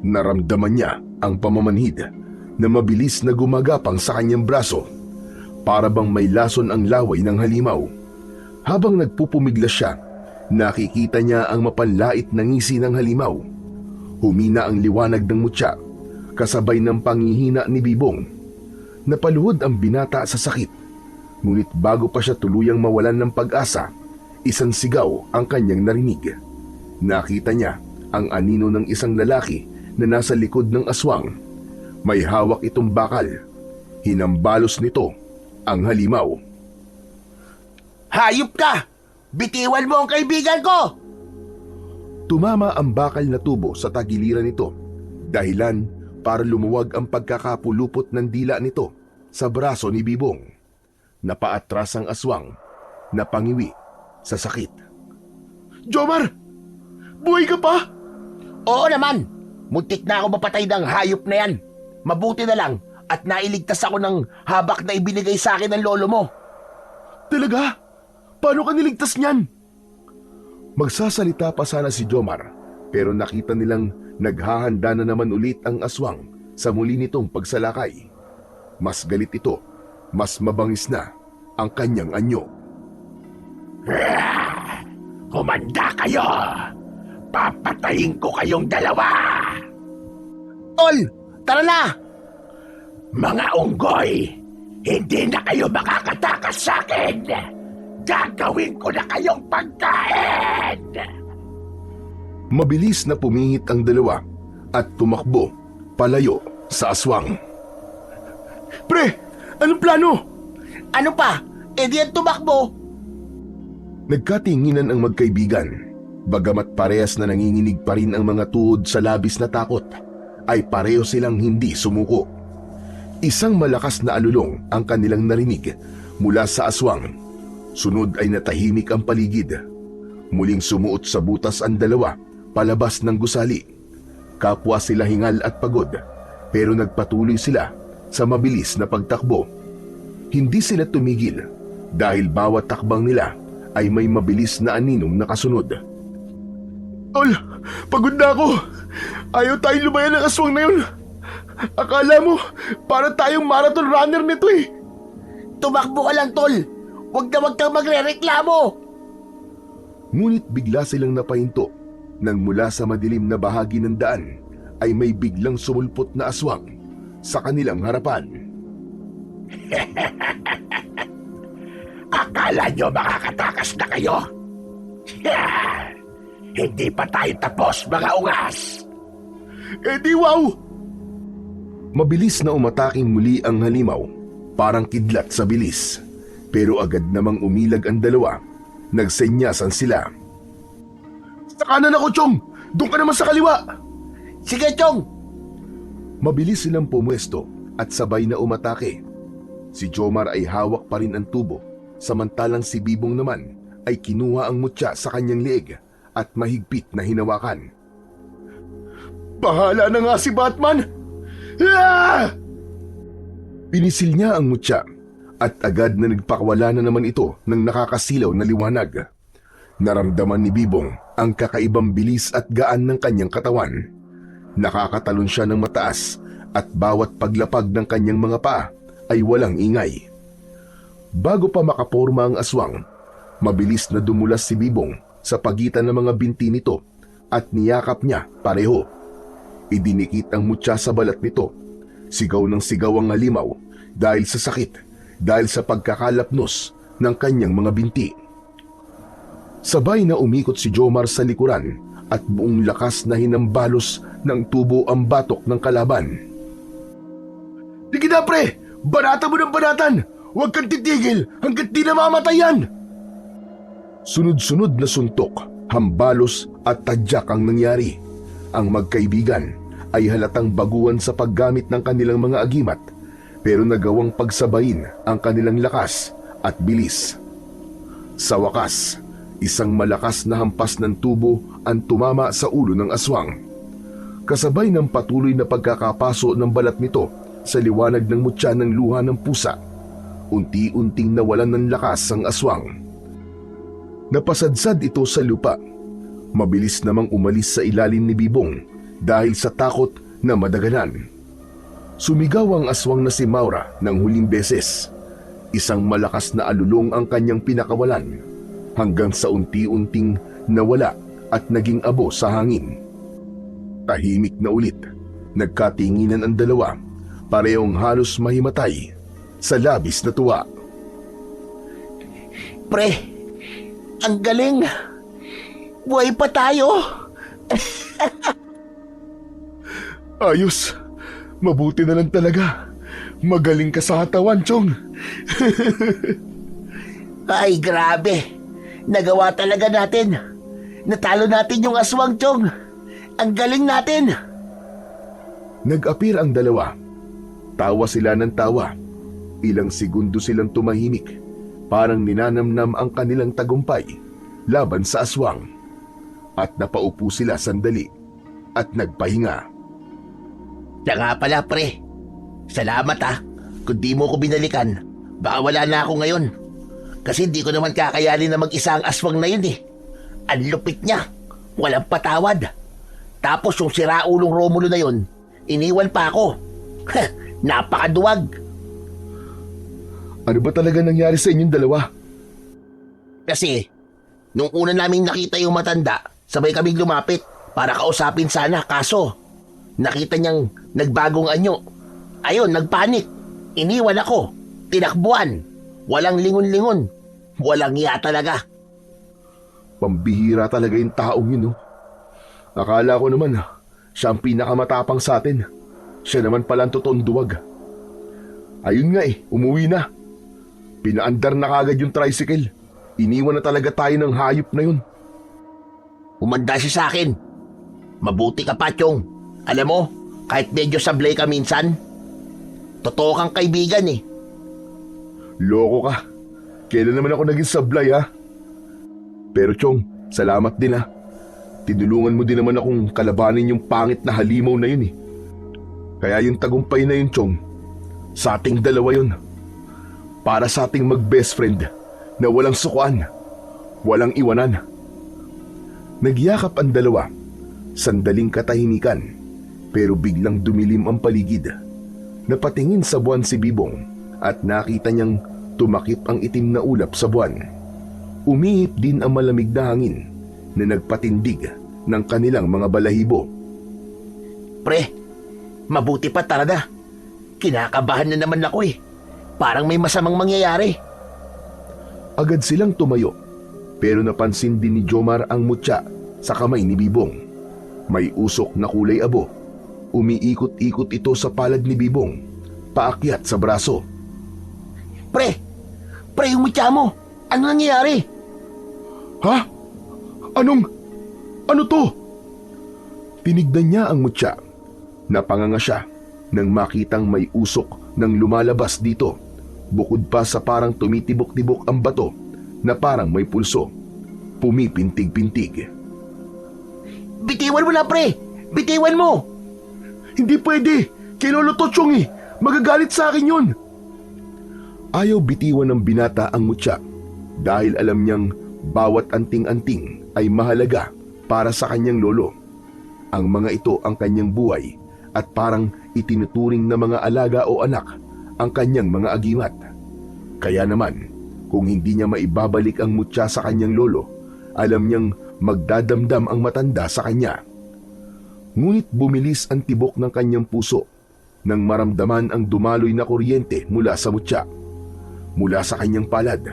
Naramdaman niya ang pamamanhid na mabilis na gumagapang sa kanyang braso. Para bang may lason ang laway ng halimaw. Habang nagpupumiglas siya, nakikita niya ang mapanlait na ngisi ng halimaw. Humina ang liwanag ng mutya, kasabay ng panghihina ni Bibong. Napaluhod ang binata sa sakit. Ngunit bago pa siya tuluyang mawalan ng pag-asa, isang sigaw ang kanyang narinig. Nakita niya ang anino ng isang lalaki na nasa likod ng aswang. May hawak itong bakal. Hinambalos nito ang halimaw. Hayop ka! Bitiwan mo ang kaibigan ko! Tumama ang bakal na tubo sa tagiliran nito, dahilan para lumuwag ang pagkakapulupot ng dila nito sa braso ni Bibong. Napaatras ang aswang, napangiwi sa sakit. Jomar! Buhay ka pa? Oo naman! Muntik na ako mapatay ng hayop na yan. Mabuti na lang at nailigtas ako ng habak na ibinigay sa akin ng lolo mo. Talaga? Paano ka niligtas niyan? Magsasalita pa sana si Jomar, pero nakita nilang naghahanda na naman ulit ang aswang sa muli nitong pagsalakay. Mas galit ito, mas mabangis na ang kanyang anyo. Kumanda kayo! Papatayin ko kayong dalawa! Tol, tara na! Mga unggoy, hindi na kayo makakatakas sa akin! Gagawin ko na kayong pagkain! Mabilis na pumihit ang dalawa at tumakbo palayo sa aswang. Pre, anong plano? Ano pa? E di yan tumakbo. Nagkatinginan ang magkaibigan. Bagamat parehas na nanginginig pa rin ang mga tuhod sa labis na takot, ay pareho silang hindi sumuko. Isang malakas na alulong ang kanilang narinig mula sa aswang. Sunod ay natahimik ang paligid. Muling sumuot sa butas ang dalawa palabas ng gusali. Kapwa sila hingal at pagod, pero nagpatuloy sila sa mabilis na pagtakbo. Hindi sila tumigil dahil bawat takbang nila ay may mabilis na aninong nakasunod. Tol, pagod na ako. Ayaw tayong lumayan ng aswang na yun. Akala mo, para tayong marathon runner nito eh. Tumakbo ka lang, Tol. Huwag kang magre-reklamo. Ngunit bigla silang napahinto nang mula sa madilim na bahagi ng daan ay may biglang sumulpot na aswang sa kanilang harapan. Akala nyo makakatakas na kayo? Hindi pa tayo tapos, mga ungas! Eh di wow! Mabilis na umataking muli ang halimaw, parang kidlat sa bilis. Pero agad namang umilag ang dalawa, nagsenyasan sila. Sa kanan ako, Chong! Doon ka naman sa kaliwa! Sige, Chong! Mabilis silang pumwesto at sabay na umatake. Si Jomar ay hawak pa rin ang tubo, samantalang si Bibong naman ay kinuha ang mutya sa kanyang leeg at mahigpit na hinawakan. Bahala na nga si Batman! Ah! Pinisil niya ang mutya at agad na nagpakawala na naman ito ng nakakasilaw na liwanag. Naramdaman ni Bibong ang kakaibang bilis at gaan ng kanyang katawan. Nakakatalon siya ng mataas at bawat paglapag ng kanyang mga paa ay walang ingay. Bago pa makaporma ang aswang, mabilis na dumulas si Bibong sa pagitan ng mga binti nito at niyakap niya pareho. Idinikit ang mutya sa balat nito. Sigaw ng sigaw ang halimaw dahil sa sakit, dahil sa pagkakalapnos ng kanyang mga binti. Sabay na umikot si Jomar sa likuran at buong lakas na hinambalos ng tubo ang batok ng kalaban. Sige na pre! Banata mo ng banatan! Huwag kang titigil hanggat di namamatay yan! Sunod-sunod na suntok, hambalos at tadyak ang nangyari. Ang magkaibigan ay halatang baguhan sa paggamit ng kanilang mga agimat, pero nagawang pagsabayin ang kanilang lakas at bilis. Sa wakas, isang malakas na hampas ng tubo ang tumama sa ulo ng aswang. Kasabay ng patuloy na pagkakapaso ng balat nito sa liwanag ng mutya ng luha ng pusa, unti-unting nawalan ng lakas ang aswang. Napasadsad ito sa lupa. Mabilis namang umalis sa ilalim ni Bibong dahil sa takot na madaganan. Sumigaw ang aswang na si Maura ng huling beses. Isang malakas na alulong ang kanyang pinakawalan hanggang sa unti-unting nawala at naging abo sa hangin. Tahimik na ulit. Nagkatinginan ang dalawa, parehong halos mahimatay sa labis na tuwa. Pre, ang galing! Buhay pa tayo! Ayos! Mabuti na lang talaga. Magaling ka sa katawan, Chong. Ay, grabe! Nagawa talaga natin! Natalo natin yung aswang, Chong! Ang galing natin! Nag-apir ang dalawa. Tawa sila ng tawa. Ilang segundo silang tumahimik. Parang ninanamnam ang kanilang tagumpay laban sa aswang. At napaupo sila sandali at nagpahinga. Siya nga pala, pre. Salamat Kung di mo ko binalikan, baka wala na ako ngayon. Kasi di ko naman kakayanin na mag-isa ang aswang na yun eh. Ang lupit niya. Walang patawad. Tapos yung siraulong Romulo na yun, iniwan pa ako. Napakaduwag. Ano ba talaga nangyari sa inyong dalawa? Kasi, nung una naming nakita yung matanda, sabay kaming lumapit para kausapin sana. Kaso, nakita niyang nagbagong anyo. Ayun, nagpanik. Iniwan ako. Tinakbuhan. Walang lingon-lingon. Walang iya talaga. Pambihira talaga yung taong yun, no? Akala ko naman, siya ang pinakamatapang sa atin. Siya naman pala ang totoong duwag. Ayun nga umuwi na. Pinaandar na kagad yung tricycle. Iniwan na talaga tayo ng hayop na yun. Umanda siya sa akin. Mabuti ka pa, Chong. Alam mo, kahit medyo sablay ka minsan, totoo kang kaibigan eh. Loko ka. Kailan naman ako naging sablay, ha? Pero Chong, salamat din, ha. Tinulungan mo din naman akong kalabanin yung pangit na halimaw na yun eh. Kaya yung tagumpay na yun, Chong, sa ating dalawa yun. Para sa ating mag-best friend na walang sukuan, walang iwanan. Nagyakap ang dalawa. Sandaling katahimikan, pero biglang dumilim ang paligid. Napatingin sa buwan si Bibong at nakita niyang tumakip ang itim na ulap sa buwan. Umihip din ang malamig na hangin na nagpatindig ng kanilang mga balahibo. Pre, mabuti pa talaga. Kinakabahan na naman ako eh. Parang may masamang mangyayari. Agad silang tumayo, pero napansin din ni Jomar ang mutya sa kamay ni Bibong. May usok na kulay abo. Umiikot-ikot ito sa palad ni Bibong, paakyat sa braso. Pre, yung mutya mo. Ano nangyayari? Ha? Ano to? Tinignan niya ang mutya. Napanganga siya nang makitang may usok nang lumalabas dito. Bukod pa sa parang tumitibok-tibok ang bato na parang may pulso. Pumipintig-pintig. Bitiwan mo na, pre! Bitiwan mo! Hindi pwede! Kay Lolo Tochong eh! Magagalit sa akin yun! Ayaw bitiwan ng binata ang mutya dahil alam niyang bawat anting-anting ay mahalaga para sa kanyang lolo. Ang mga ito ang kanyang buhay at parang itinuturing na mga alaga o anak ang kanyang mga agimat. Kaya naman, kung hindi niya maibabalik ang mutya sa kanyang lolo, alam niyang magdadamdam ang matanda sa kanya. Ngunit bumilis ang tibok ng kanyang puso nang maramdaman ang dumaloy na kuryente mula sa mutya. Mula sa kanyang palad,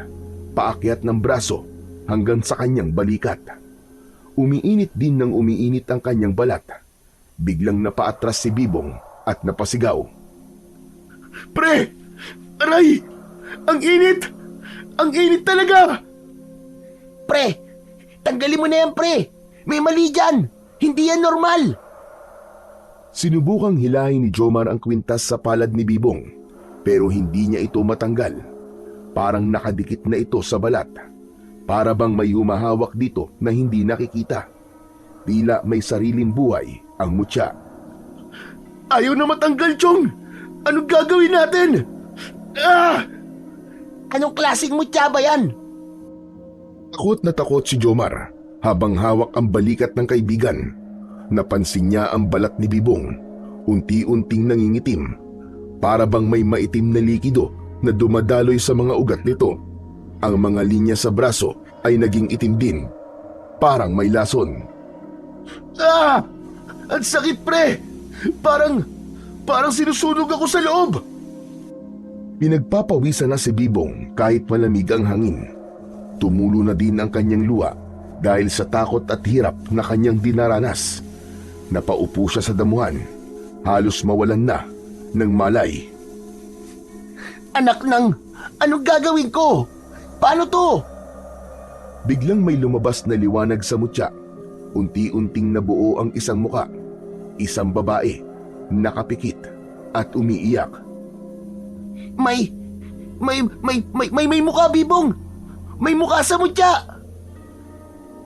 paakyat ng braso hanggang sa kanyang balikat. Umiinit din ng umiinit ang kanyang balat. Biglang napaatras si Bibong at napasigaw. Pre! Aray! Ang init! Ang init talaga! Pre, tanggalin mo na yan, pre! May mali dyan! Hindi yan normal! Sinubukang hilahin ni Jomar ang kwintas sa palad ni Bibong, pero hindi niya ito matanggal. Parang nakadikit na ito sa balat. Para bang may humahawak dito na hindi nakikita. Tila may sariling buhay ang mutya. Ayaw na matanggal, Chong! Anong gagawin natin? Ah! Anong klaseng mutya ba yan? Takot na takot si Jomar habang hawak ang balikat ng kaibigan. Napansin niya ang balat ni Bibong, unti-unting nangingitim. Para bang may maitim na likido na dumadaloy sa mga ugat nito. Ang mga linya sa braso ay naging itim din, parang may lason. Ah! Ang sakit, pre! Parang sinusunog ako sa loob! Pinagpapawisan na si Bibong kahit malamig ang hangin. Tumulo na din ang kanyang luha dahil sa takot at hirap na kanyang dinaranas. Napaupo siya sa damuhan, halos mawalan na ng malay. Anak ng... Anong gagawin ko? Paano to? Biglang may lumabas na liwanag sa mutya. Unti-unting nabuo ang isang muka. Isang babae, nakapikit at umiiyak. May mukha, Bibong! May mukha sa mutya!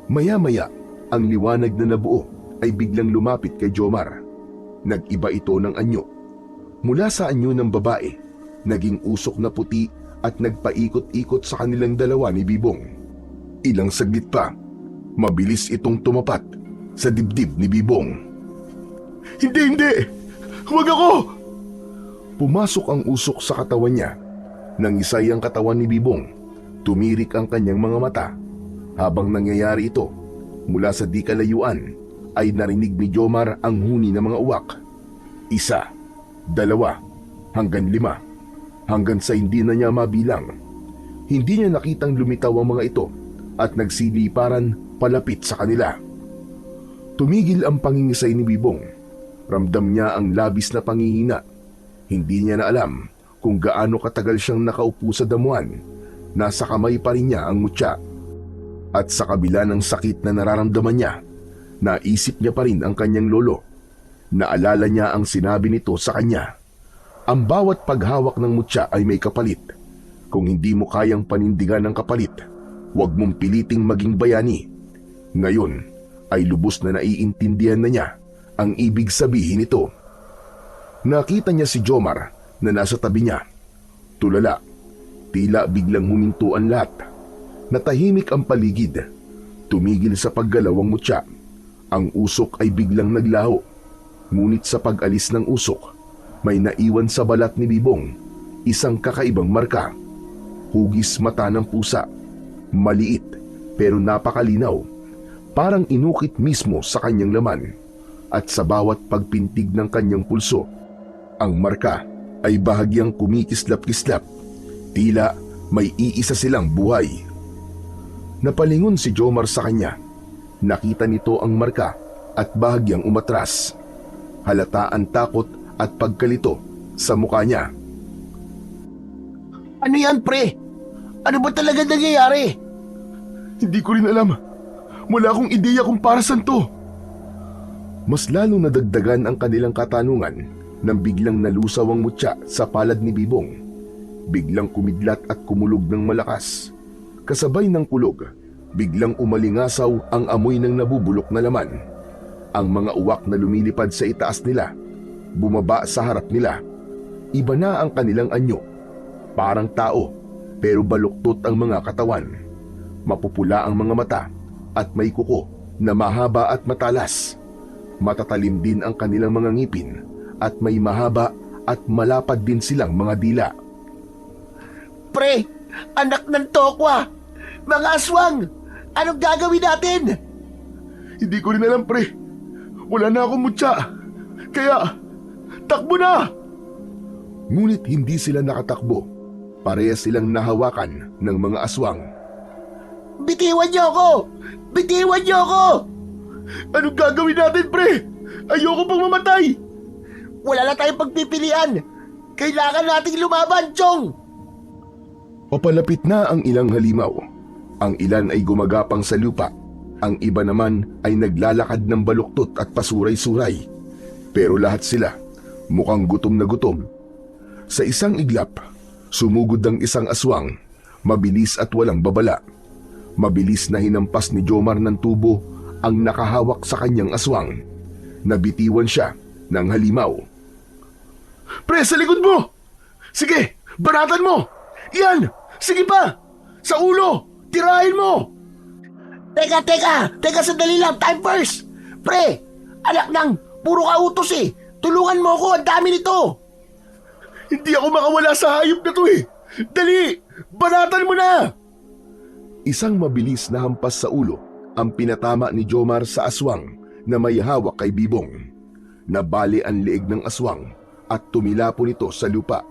Maya-maya, ang liwanag na nabuo ay biglang lumapit kay Jomar. Nag-iba ito ng anyo. Mula sa anyo ng babae, naging usok na puti at nagpaikot-ikot sa kanilang dalawa ni Bibong. Ilang saglit pa, mabilis itong tumapat sa dibdib ni Bibong. Hindi! Huwag ako! Pumasok ang usok sa katawan niya. Nangisay ang katawan ni Bibong. Tumirik ang kanyang mga mata. Habang nangyayari ito, mula sa di kalayuan, ay narinig ni Jomar ang huni ng mga uwak. 1, 2, hanggang 5, hanggang sa hindi na niya mabilang. Hindi niya nakitang lumitaw ang mga ito at nagsiliparan palapit sa kanila. Tumigil ang pangingisay ni Bibong. Ramdam niya ang labis na panghihina. Hindi niya na alam kung gaano katagal siyang nakaupo sa damuhan. Nasa kamay pa rin niya ang mutya. At sa kabila ng sakit na nararamdaman niya, naisip niya pa rin ang kanyang lolo. Naalala niya ang sinabi nito sa kanya. Ang bawat paghawak ng mutya ay may kapalit. Kung hindi mo kayang panindigan ng kapalit, huwag mong piliting maging bayani. Ngayon ay lubos na naiintindihan na niya ang ibig sabihin nito. Nakita niya si Jomar na nasa tabi niya. Tulala, tila biglang huminto ang lahat. Natahimik ang paligid. Tumigil sa paggalaw ang mutya. Ang usok ay biglang naglaho. Ngunit sa pag-alis ng usok, may naiwan sa balat ni Bibong isang kakaibang marka. Hugis mata ng pusa. Maliit pero napakalinaw. Parang inukit mismo sa kanyang laman. At sa bawat pagpintig ng kanyang pulso, ang marka ay bahagyang kumikislap-kislap. Tila may iisa silang buhay. Napalingon si Jomar sa kanya. Nakita nito ang marka at bahagyang umatras. Halata ang takot at pagkalito sa mukha niya. Ano yan, pre? Ano ba talaga nangyayari? Hindi ko rin alam. Wala akong ideya kung para saan to. Mas lalong nadagdagan ang kanilang katanungan nang biglang nalusaw ang mutya sa palad ni Bibong. Biglang kumidlat at kumulog ng malakas. Kasabay ng kulog, biglang umalingasaw ang amoy ng nabubulok na laman. Ang mga uwak na lumilipad sa itaas nila, bumaba sa harap nila. Iba na ang kanilang anyo. Parang tao, pero baluktot ang mga katawan. Mapupula ang mga mata at may kuko na mahaba at matalas. Matatalim din ang kanilang mga ngipin at may mahaba at malapad din silang mga dila. Pre, anak ng tokwa! Mga aswang! Anong gagawin natin? Hindi ko rin alam, pre. Wala na akong mutya. Kaya, takbo na! Ngunit hindi sila nakatakbo. Parehas silang nahawakan ng mga aswang. Bitiwan niyo ako! Bitiwan niyo ako! Anong gagawin natin, pre? Ayoko pang mamatay! Wala na tayong pagpipilian! Kailangan nating lumaban, Chong! Papalapit na ang ilang halimaw. Ang ilan ay gumagapang sa lupa. Ang iba naman ay naglalakad ng baluktot at pasuray-suray. Pero lahat sila mukhang gutom na gutom. Sa isang iglap, sumugod ang isang aswang, mabilis at walang babala. Mabilis na hinampas ni Jomar ng tubo ang nakahawak sa kanyang aswang. Nabitiwan siya ng halimaw. Pre, sa likod mo! Sige, baratan mo! Yan! Sige pa! Sa ulo! Tirahin mo! Teka, sandali lang, time first! Pre, anak ng puro ka utos eh! Tulungan mo ako, ang dami nito! Hindi ako makawala sa hayop na to eh! Dali! Baratan mo na! Isang mabilis na hampas sa ulo ang pinatama ni Jomar sa aswang na may hawak kay Bibong. Nabali ang leeg ng aswang at tumilapo nito sa lupa.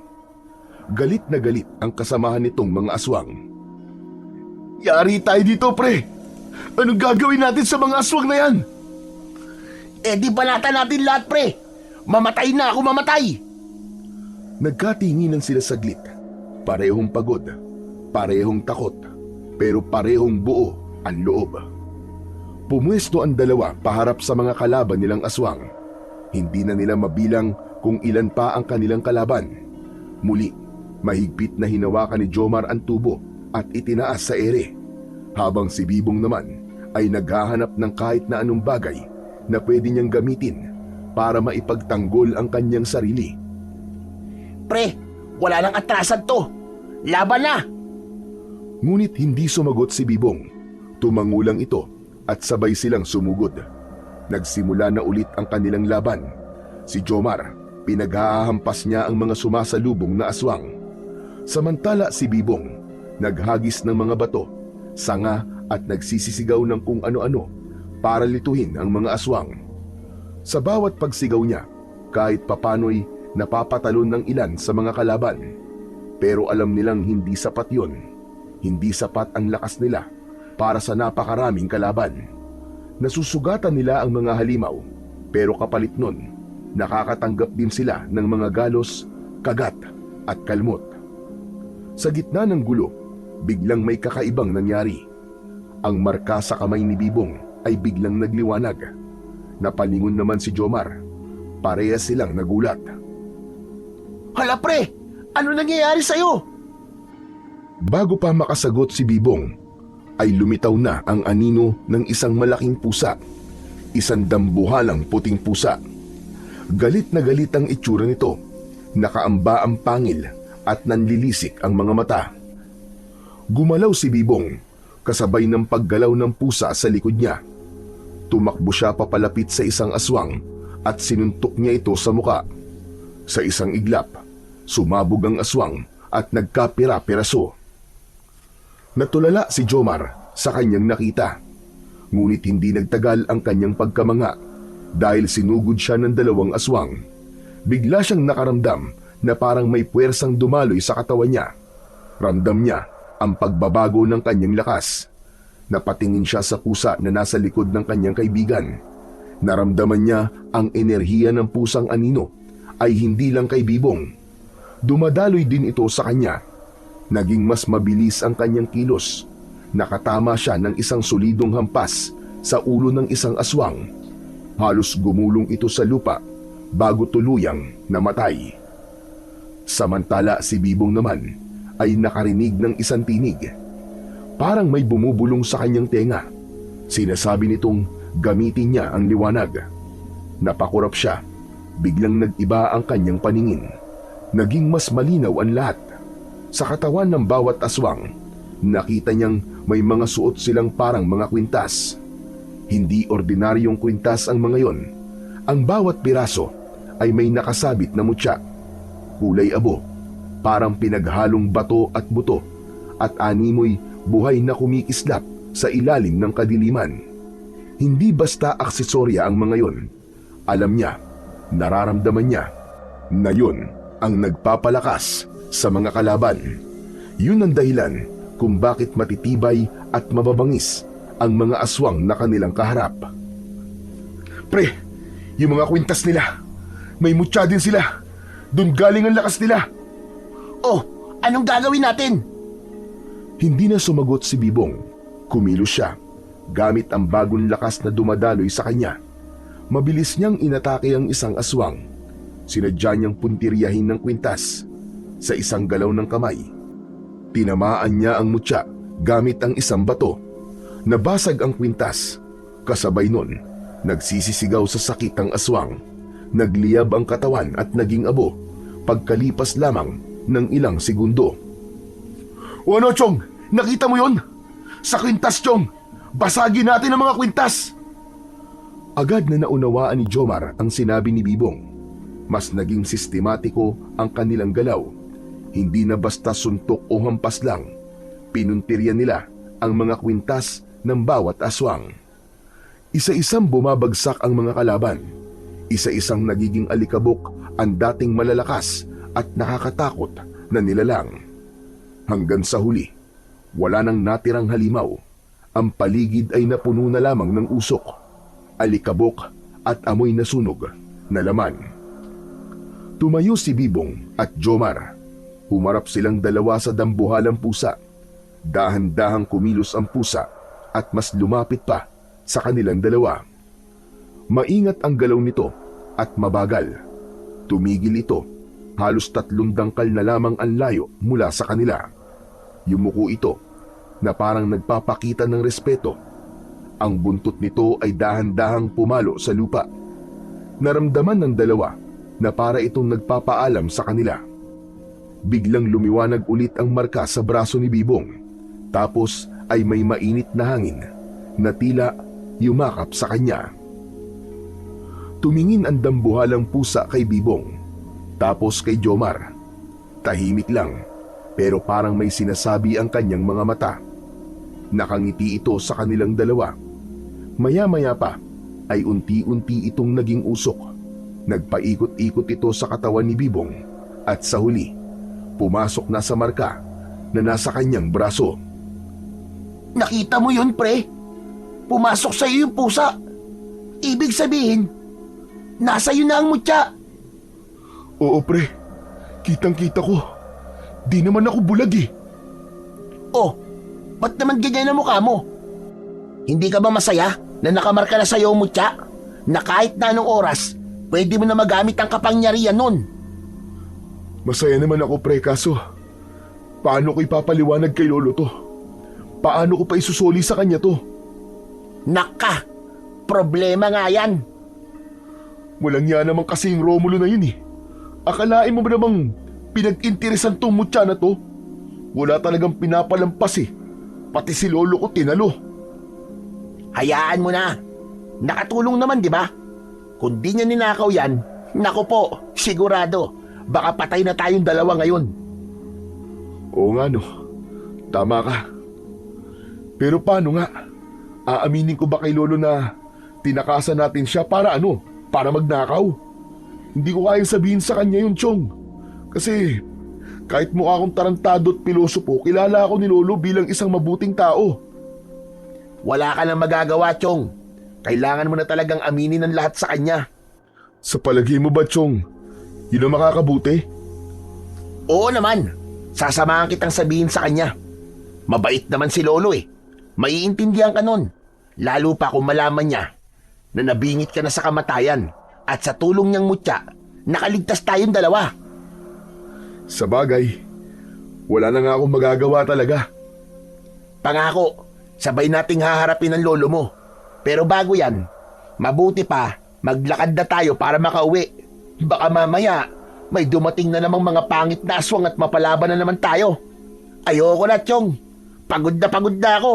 Galit na galit ang kasamahan nitong mga aswang. Yari tayo dito, pre! Anong gagawin natin sa mga aswang na yan? Eh di balatan natin lahat, pre! Mamatay na ako, mamatay! Nagkatinginan sila saglit. Parehong pagod, parehong takot, pero parehong buo ang loob. Pumwesto ang dalawa paharap sa mga kalaban nilang aswang. Hindi na nila mabilang kung ilan pa ang kanilang kalaban. Muli, mahigpit na hinawakan ni Jomar ang tubo at itinaas sa ere, habang si Bibong naman ay naghahanap ng kahit na anong bagay na pwede niyang gamitin para maipagtanggol ang kanyang sarili. pre. Wala nang atrasan to. Laban na! Ngunit hindi sumagot si Bibong. Tumangulang ito at sabay silang sumugod. Nagsimula na ulit ang kanilang laban. Si Jomar, pinaghahampas niya ang mga sumasalubong na aswang. Samantala si Bibong, naghagis ng mga bato, sanga at nagsisisigaw ng kung ano-ano para lituhin ang mga aswang. Sa bawat pagsigaw niya, kahit papano'y napapatalon ng ilan sa mga kalaban. Pero alam nilang hindi sapat yon. Hindi sapat ang lakas nila para sa napakaraming kalaban. Nasusugatan nila ang mga halimaw, pero kapalit nun, nakakatanggap din sila ng mga galos, kagat at kalmot. Sa gitna ng gulo, biglang may kakaibang nangyari. Ang marka sa kamay ni Bibong ay biglang nagliwanag. Napalingon naman si Jomar. Parehas silang nagulat. Hala pre! Ano nangyayari sa'yo? Bago pa makasagot si Bibong, ay lumitaw na ang anino ng isang malaking pusa. Isang dambuhalang puting pusa. Galit na galit ang itsura nito. Nakaamba ang pangil at nanlilisik ang mga mata. Gumalaw si Bibong, kasabay ng paggalaw ng pusa sa likod niya. Tumakbo siya papalapit sa isang aswang at sinuntok niya ito sa muka. Sa isang iglap, sumabog ang aswang at nagkapira-piraso. Natulala si Jomar sa kanyang nakita. Ngunit hindi nagtagal ang kanyang pagkamanga dahil sinugod siya ng dalawang aswang. Bigla siyang nakaramdam na parang may puwersang dumaloy sa katawan niya. Ramdam niya ang pagbabago ng kanyang lakas. Napatingin siya sa pusa na nasa likod ng kanyang kaibigan. Naramdaman niya ang enerhiya ng pusang anino ay hindi lang kay Bibong. Dumadaloy din ito sa kanya. Naging mas mabilis ang kanyang kilos. Nakatama siya ng isang solidong hampas sa ulo ng isang aswang. Halos gumulong ito sa lupa bago tuluyang namatay. Samantala si Bibong naman ay nakarinig ng isang tinig. Parang may bumubulong sa kanyang tenga. Sinasabi nitong gamitin niya ang liwanag. Napakurap siya. Biglang nag-iba ang kanyang paningin. Naging mas malinaw ang lahat. Sa katawan ng bawat aswang, nakita niyang may mga suot silang parang mga kwintas. Hindi ordinaryong kwintas ang mga yon. Ang bawat piraso ay may nakasabit na mutya. Kulay abo, parang pinaghalong bato at buto, at animoy buhay na kumikislap sa ilalim ng kadiliman. Hindi basta aksesorya ang mga yon. Alam niya, nararamdaman niya, na yun ang nagpapalakas sa mga kalaban. Yun ang dahilan kung bakit matitibay at mababangis ang mga aswang na kanilang kaharap. Pre, yung mga kwintas nila, may mutya din sila. Doon galing ang lakas nila. Oh, anong gagawin natin? Hindi na sumagot si Bibong. Kumilos siya, gamit ang bagong lakas na dumadaloy sa kanya. Mabilis niyang inatake ang isang aswang. Sinadya niyang puntiryahin ng kwintas. Sa isang galaw ng kamay, tinamaan niya ang mutya gamit ang isang bato. Nabasag ang kwintas. Kasabay nun, nagsisisigaw sa sakit ang aswang. Nagliyab ang katawan at naging abo pagkalipas lamang ng ilang segundo. O ano, Chong? Nakita mo yon? Sa kwintas, Chong! Basagin natin ang mga kwintas! Agad na naunawaan ni Jomar ang sinabi ni Bibong. Mas naging sistematiko ang kanilang galaw. Hindi na basta suntok o hampas lang. Pinuntirya nila ang mga kwintas ng bawat aswang. Isa-isang bumabagsak ang mga kalaban. Isa-isang nagiging alikabok ang dating malalakas at nakakatakot na nilalang. Hanggang sa huli, wala nang natirang halimaw. Ang paligid ay napuno na lamang ng usok, alikabok at amoy na sunog na laman. Tumayo si Bibong at Jomar. Humarap silang dalawa sa dambuhalang pusa. Dahan-dahang kumilos ang pusa at mas lumapit pa sa kanilang dalawa. Maingat ang galaw nito at mabagal. Tumigil ito. Halos 3 dangkal na lamang ang layo mula sa kanila. Yumuko ito na parang nagpapakita ng respeto. Ang buntot nito ay dahan-dahang pumalo sa lupa. Naramdaman ng dalawa na para itong nagpapaalam sa kanila. biglang lumiwanag ulit ang marka sa braso ni Bibong. Tapos ay may mainit na hangin na tila yumakap sa kanya. Tumingin ang dambuhalang pusa kay Bibong, tapos kay Jomar. Tahimik lang, pero parang may sinasabi ang kanyang mga mata. Nakangiti ito sa kanilang dalawa. Maya-maya pa ay unti-unti itong naging usok. Nagpaikot-ikot ito sa katawan ni Bibong at sa huli, pumasok na sa marka na nasa kanyang braso. Nakita mo yun, pre? Pumasok sa iyo yung pusa. Ibig sabihin, nasa iyo na ang mutya. Oo pre, kitang-kita ko. Di naman ako bulag eh. Oh, ba't naman ganyan ang mukha mo? Hindi ka ba masaya na nakamarka na sa iyo ang mutya? Na kahit na anong oras, pwede mo na magamit ang kapangyarihan nun. Masaya naman ako pre, kaso paano ko ipapaliwanag kay lolo to? Paano ko pa isusoli sa kanya to? Naka, problema nga yan. Walang yan naman kasi yung Romulo na yun eh. Akalain mo ba namang pinag-interesan tong mutya na to? Wala talagang pinapalampas eh. Pati si lolo ko tinalo. Hayaan mo na. Nakatulong naman, di ba? Kung di niya ninakaw yan, naku po, sigurado, baka patay na tayong dalawa ngayon. Oo nga no, tama ka. Pero paano nga? Aaminin ko ba kay lolo na tinakasan natin siya para ano? Para magnakaw? Hindi ko kayang sabihin sa kanya yun, Chong. Kasi kahit mukha akong tarantado at pilosopo, kilala ako ni lolo bilang isang mabuting tao. Wala ka nang magagawa, Chong. Kailangan mo na talagang aminin ang lahat sa kanya. Sa palagay mo ba, Chong, yun ang makakabuti? Oo naman, sasamahan kitang sabihin sa kanya. Mabait naman si lolo eh. Maiintindihan ka nun. Lalo pa kung malaman niya na nabingit ka na sa kamatayan at sa tulong niyang mutya, nakaligtas tayong dalawa. Sa bagay, wala na nga akong magagawa talaga. Pangako, sabay nating haharapin ang lolo mo. Pero bago yan, mabuti pa, maglakad na tayo para makauwi. Baka mamaya, may dumating na namang mga pangit na aswang at mapalaban na naman tayo. Ayoko na, Chong. Pagod na ako.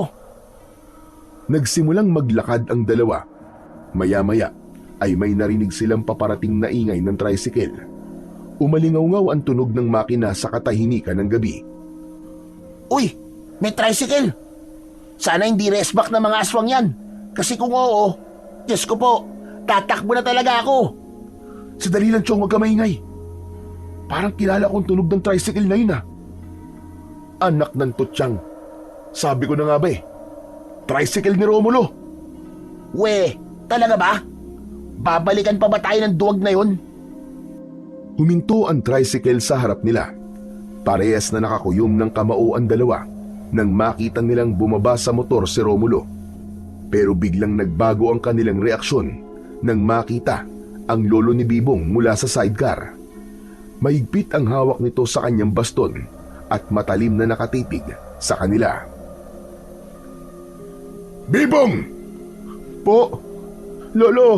Nagsimulang maglakad ang dalawa. Maya-maya ay may narinig silang paparating na ingay ng tricycle. Umalingaw-ngaw ang tunog ng makina sa katahimikan ng gabi. Uy, may tricycle. Sana hindi resback ng mga aswang yan. Kasi kung oo, Diyos ko po, tatakbo na talaga ako. Sadali lang, Chong, huwag ka maingay. Parang kilala kong tunog ng tricycle na yun ah. Anak ng tutyang. Sabi ko na nga ba eh. Tricycle ni Romulo. We, talaga ba? Babalikan pa ba tayo ng duwag na yun? Huminto ang tricycle sa harap nila. Parehas na nakakuyom ng kamao ang dalawa nang makita nilang bumaba sa motor si Romulo. Pero biglang nagbago ang kanilang reaksyon nang makita ang lolo ni Bibong mula sa sidecar. Mahigpit ang hawak nito sa kanyang baston at matalim na nakatitig sa kanila. Bibong! Po, lolo!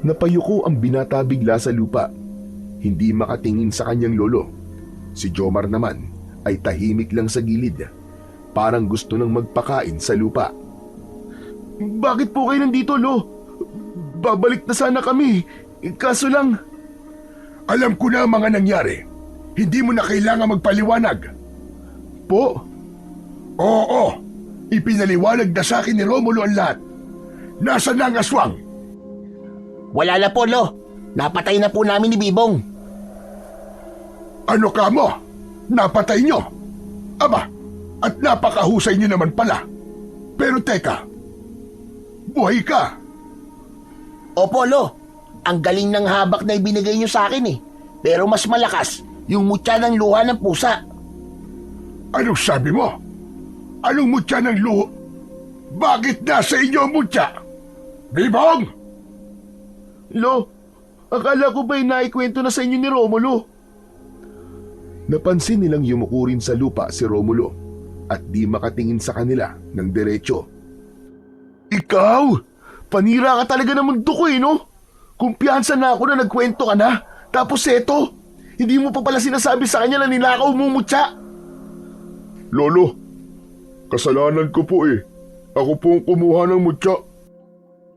Napayuko ang binata bigla sa lupa. Hindi makatingin sa kanyang lolo. Si Jomar naman ay tahimik lang sa gilid. Parang gusto nang magpakain sa lupa. Bakit po kayo nandito, lo? Babalik na sana kami. Kaso lang... Alam ko na ang mga nangyari. Hindi mo na kailangan magpaliwanag. Po? Oo, ipinaliwanag na sa akin ni Romulo ang lahat. Nasaan na ang aswang? Wala na po, Lo. Napatay na po namin ni Bibong. Ano ka mo? Napatay nyo? Aba, at napakahusay nyo naman pala. Pero teka, buhay ka. Opo, Lo. Ang galing ng habak na ibinigay niyo sa akin eh. Pero mas malakas yung mutya ng luha ng pusa. Anong sabi mo? Anong mutya ng luho? Bakit nasa inyo ang mutya? Bibong! Lo, akala ko ba'y naikwento na sa inyo ni Romulo? Napansin nilang yumuko rin sa lupa si Romulo at di makatingin sa kanila ng diretsyo. Ikaw? Panira ka talaga ng mundo ko eh, no? Kumpiyansa na ako na nagkwento ka na. Tapos eto, Hindi mo pa pala sinasabi sa kanya na ninakaw mo, Mutya. Lolo, kasalanan ko po eh. Ako po ang kumuha ng mutya.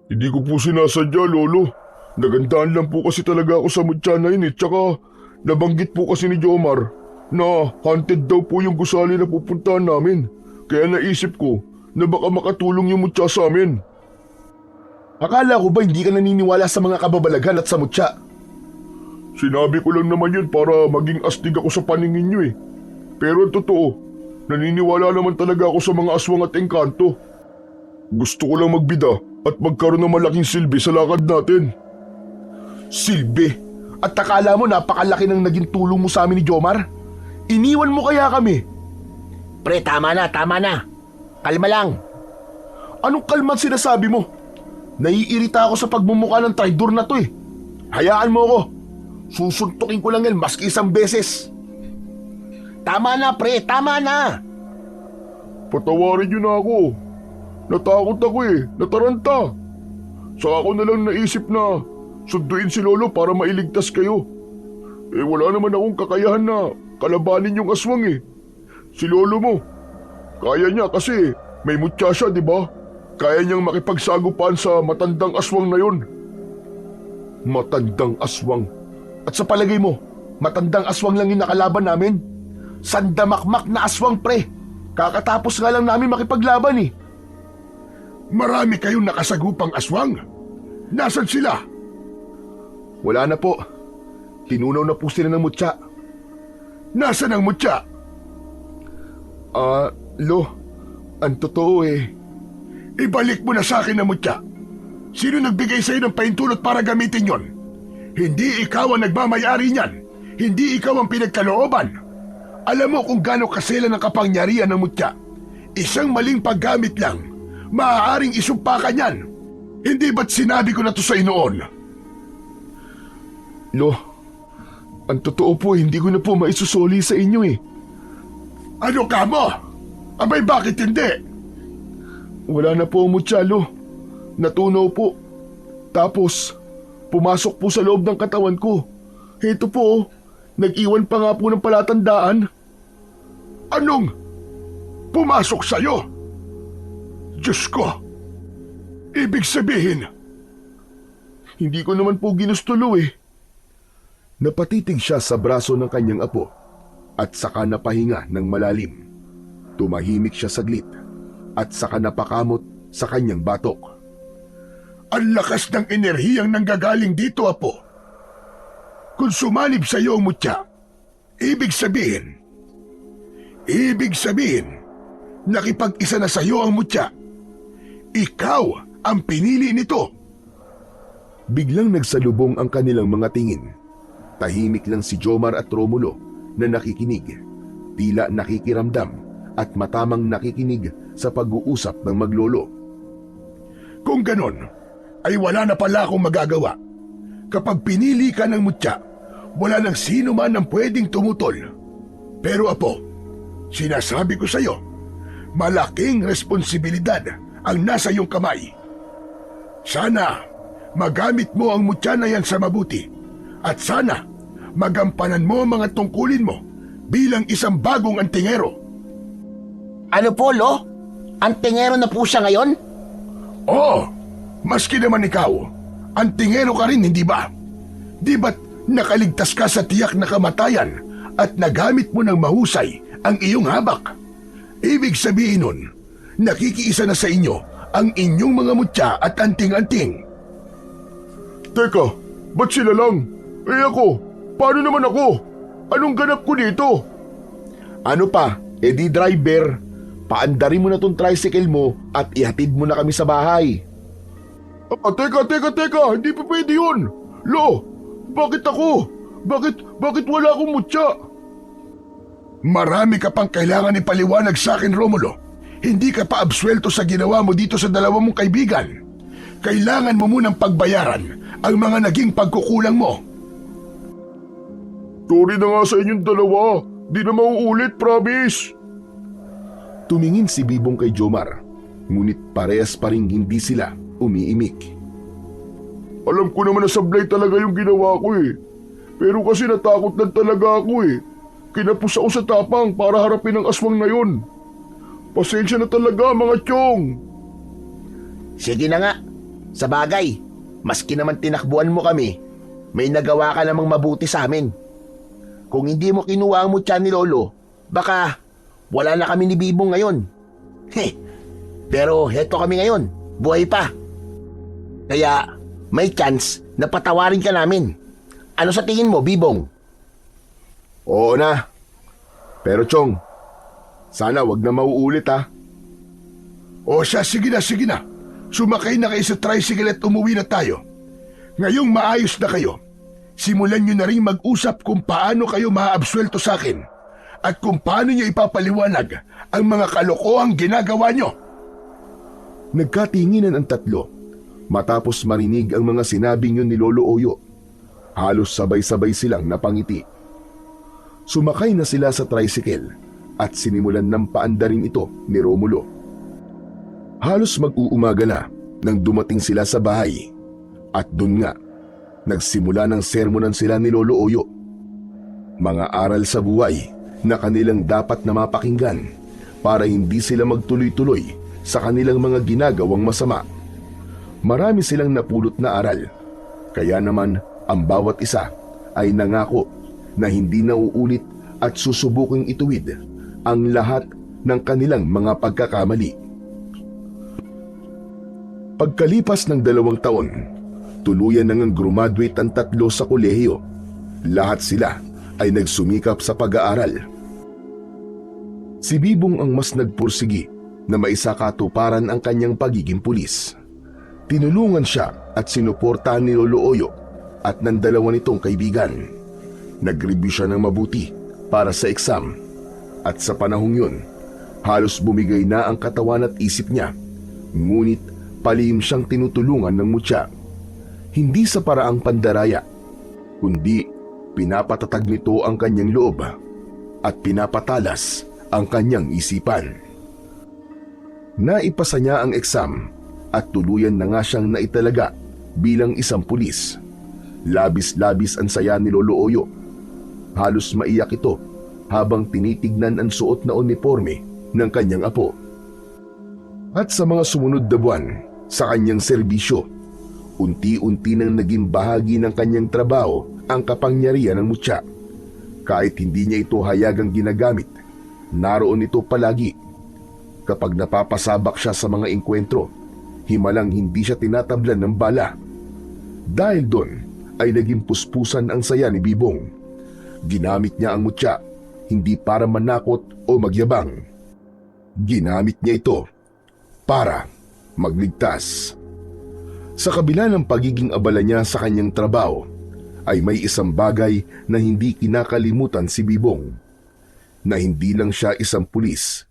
Hindi ko po sinasadya, Lolo. Nagandaan lang po kasi talaga ako sa mutya na yun eh. Tsaka nabanggit po kasi ni Jomar na haunted daw po yung gusali na pupuntahan namin. Kaya naisip ko na baka makatulong yung mutya sa amin. Akala ko ba hindi ka naniniwala sa mga kababalaghan at sa Mutya? Sinabi ko lang naman yun para maging astig ako sa paningin nyo eh. Pero ang totoo, naniniwala naman talaga ako sa mga aswang at engkanto. Gusto ko lang magbida at magkaroon ng malaking silbi sa lakad natin. Silbi? At akala mo napakalaki ng naging tulong mo sa amin ni Jomar? Iniwan mo kaya kami? Pre, tama na, tama na. Kalma lang. Anong kalma sinasabi mo? Naiirita ako sa pagmumukha ng traidor na to eh. Hayaan mo ako. Susuntukin ko lang yan maski isang beses. Tama na, pre, tama na. Patawarin nyo na ako. Natakot ako eh, nataranta. Saka ako na lang naisip na sunduin si Lolo para mailigtas kayo. Eh wala naman akong kakayahan na kalabanin yung aswang eh. Si Lolo mo, kaya niya kasi may mutya siya, di ba? Kaya niyang makipagsagupaan sa matandang aswang na yun. Matandang aswang? At sa palagay mo, matandang aswang lang yung nakalaban namin? Sandamakmak na aswang, pre. Kakatapos nga lang namin makipaglaban eh. Marami kayong nakasagupang aswang. Nasaan sila? Wala na po. Tinunaw na po sila ng Mutya. Nasaan ang mutya? Lo, ang totoo eh. Ibalik mo na sa akin ang mutya. Sino nagbigay sa'yo ng paintulot para gamitin yon? Hindi ikaw ang nagmamayari niyan. Hindi ikaw ang pinagkalooban. Alam mo kung gaano kasela ng kapangyarihan ng mutya. Isang maling paggamit lang, maaaring isumpa ka niyan. Hindi ba't sinabi ko na to sa noon? Lo, ang totoo po hindi ko na po maisusoli sa inyo eh. Ano ka mo? Abay bakit hindi? Wala na po ang Mutya, Lo. Natunaw po. Tapos, pumasok po sa loob ng katawan ko. Heto po, nag-iwan pa nga po ng palatandaan. Anong pumasok sa'yo? Diyos ko, ibig sabihin, Hindi ko naman po ginusto, Lo eh. Napatitig siya sa braso ng kanyang apo at saka napahinga ng malalim. Tumahimik siya saglit at saka napakamot sa kanyang batok. ang lakas ng enerhiyang nanggagaling dito, apo. Kung sumalib sa iyo ang mutya, ibig sabihin, nakipag-isa na sa iyo ang mutya. Ikaw ang pinili nito. Biglang nagsalubong ang kanilang mga tingin. Tahimik lang si Jomar at Romulo na nakikinig, tila nakikiramdam at matamang nakikinig sa pag-uusap ng maglolo. Kung ganon, ay wala na pala akong magagawa. Kapag pinili ka ng mutya, wala nang sino man ang pwedeng tumutol. Pero apo, sinasabi ko sa iyo, malaking responsibilidad ang nasa iyong kamay. Sana magamit mo ang mutya na yan sa mabuti. At sana magampanan mo ang mga tungkulin mo bilang isang bagong antingero. Ano po, Lo? Antingero na po siya ngayon? Oo, maski naman ikaw, antingero ka rin, hindi ba? Di ba't nakaligtas ka sa tiyak na kamatayan at nagamit mo ng mahusay ang iyong habak? Ibig sabihin nun, nakikiisa na sa inyo ang inyong mga mutya at anting-anting. Teka, ba't sila lang? Eh ako, paano naman ako? Anong ganap ko dito? Ano pa, edi driver, paandarin mo na tong tricycle mo at ihatid mo na kami sa bahay. Teka, hindi pa pwede yun. Lo, bakit ako? Bakit wala akong mutya? Marami ka pang kailangan ipaliwanag sa akin, Romulo. Hindi ka pa absuelto sa ginawa mo dito sa dalawa mong kaibigan. Kailangan mo munang pagbayaran ang mga naging pagkukulang mo. Sorry na nga sa inyong dalawa. Di na mauulit, promise. Tumingin si Bibong kay Jomar, ngunit parehas pa rin hindi sila umiimik. Alam ko naman na sablay talaga yung ginawa ko eh. Pero kasi natakot lang talaga ako eh. Kinapos ako sa tapang para harapin ang aswang na yun. Pasensya na talaga mga Chong. Sige na nga. Sa bagay, maski naman tinakbuhan mo kami, may nagawa ka namang mabuti sa amin. Kung hindi mo kinuha ang mutya ni Lolo, baka wala na kami ni Bibong ngayon. Pero heto kami ngayon, buhay pa. Kaya may chance na patawarin ka namin. Ano sa tingin mo, Bibong? Oo na. Pero Chong, sana wag na mauulit ha. O siya, sige na. Sumakay na kayo sa tricycle at umuwi na tayo. Ngayong maayos na kayo, simulan nyo na rin mag-usap kung paano kayo maaabsuelto sa akin at kung paano nyo ipapaliwanag ang mga kalokohang ginagawa nyo. Nagkatinginan ang tatlo matapos marinig ang mga sinabing yun ni Lolo Oyo. Halos sabay-sabay silang napangiti. Sumakay na sila sa tricycle at sinimulan ng paandarin ito ni Romulo. Halos mag-uumaga na nang dumating sila sa bahay at dun nga nagsimula ng sermonan sila ni Lolo Oyo. Mga aral sa buhay na kanilang dapat na mapakinggan para hindi sila magtuloy-tuloy sa kanilang mga ginagawang masama. Marami silang napulot na aral, kaya naman ang bawat isa ay nangako na hindi nauulit at susubuking ituwid ang lahat ng kanilang mga pagkakamali. Pagkalipas ng 2 taon, tuluyan nang graduate ang tatlo sa kolehiyo. Lahat sila ay nagsumikap sa pag-aaral. Si Bibong ang mas nagpursigi na maisakatuparan ang kanyang pagiging pulis. Tinulungan siya at sinuportahan ni Lolo Oyo at ng dalawa nitong kaibigan. Nag-review siya ng mabuti para sa exam at sa panahong yun, halos bumigay na ang katawan at isip niya. Ngunit palihim siyang tinutulungan ng mutya. Hindi sa paraang pandaraya, kundi pinapatatag nito ang kanyang loob at pinapatalas ang kanyang isipan. Naipasa niya ang exam at tuluyan na nga siyang naitalaga bilang isang pulis. Labis-labis ang saya ni Lolo Oyo. Halos maiyak ito habang tinitignan ang suot na uniforme ng kanyang apo. At sa mga sumunod na buwan sa kanyang serbisyo, unti-unti nang naging bahagi ng kanyang trabaho ang kapangyarihan ng mutya. Kahit hindi niya ito hayagang ginagamit, naroon ito palagi. Kapag napapasabak siya sa mga engkwentro, himalang hindi siya tinatablan ng bala. Dahil doon ay naging puspusan ang saya ni Bibong. Ginamit niya ang mutya hindi para manakot o magyabang. Ginamit niya ito para magligtas. Sa kabila ng pagiging abala niya sa kanyang trabaho, ay may isang bagay na hindi kinakalimutan si Bibong. Na hindi lang siya isang pulis,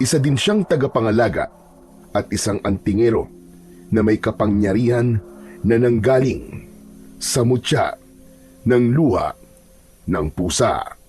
isa din siyang tagapangalaga at isang antingero na may kapangyarihan na nanggaling sa mutya ng luha ng pusa.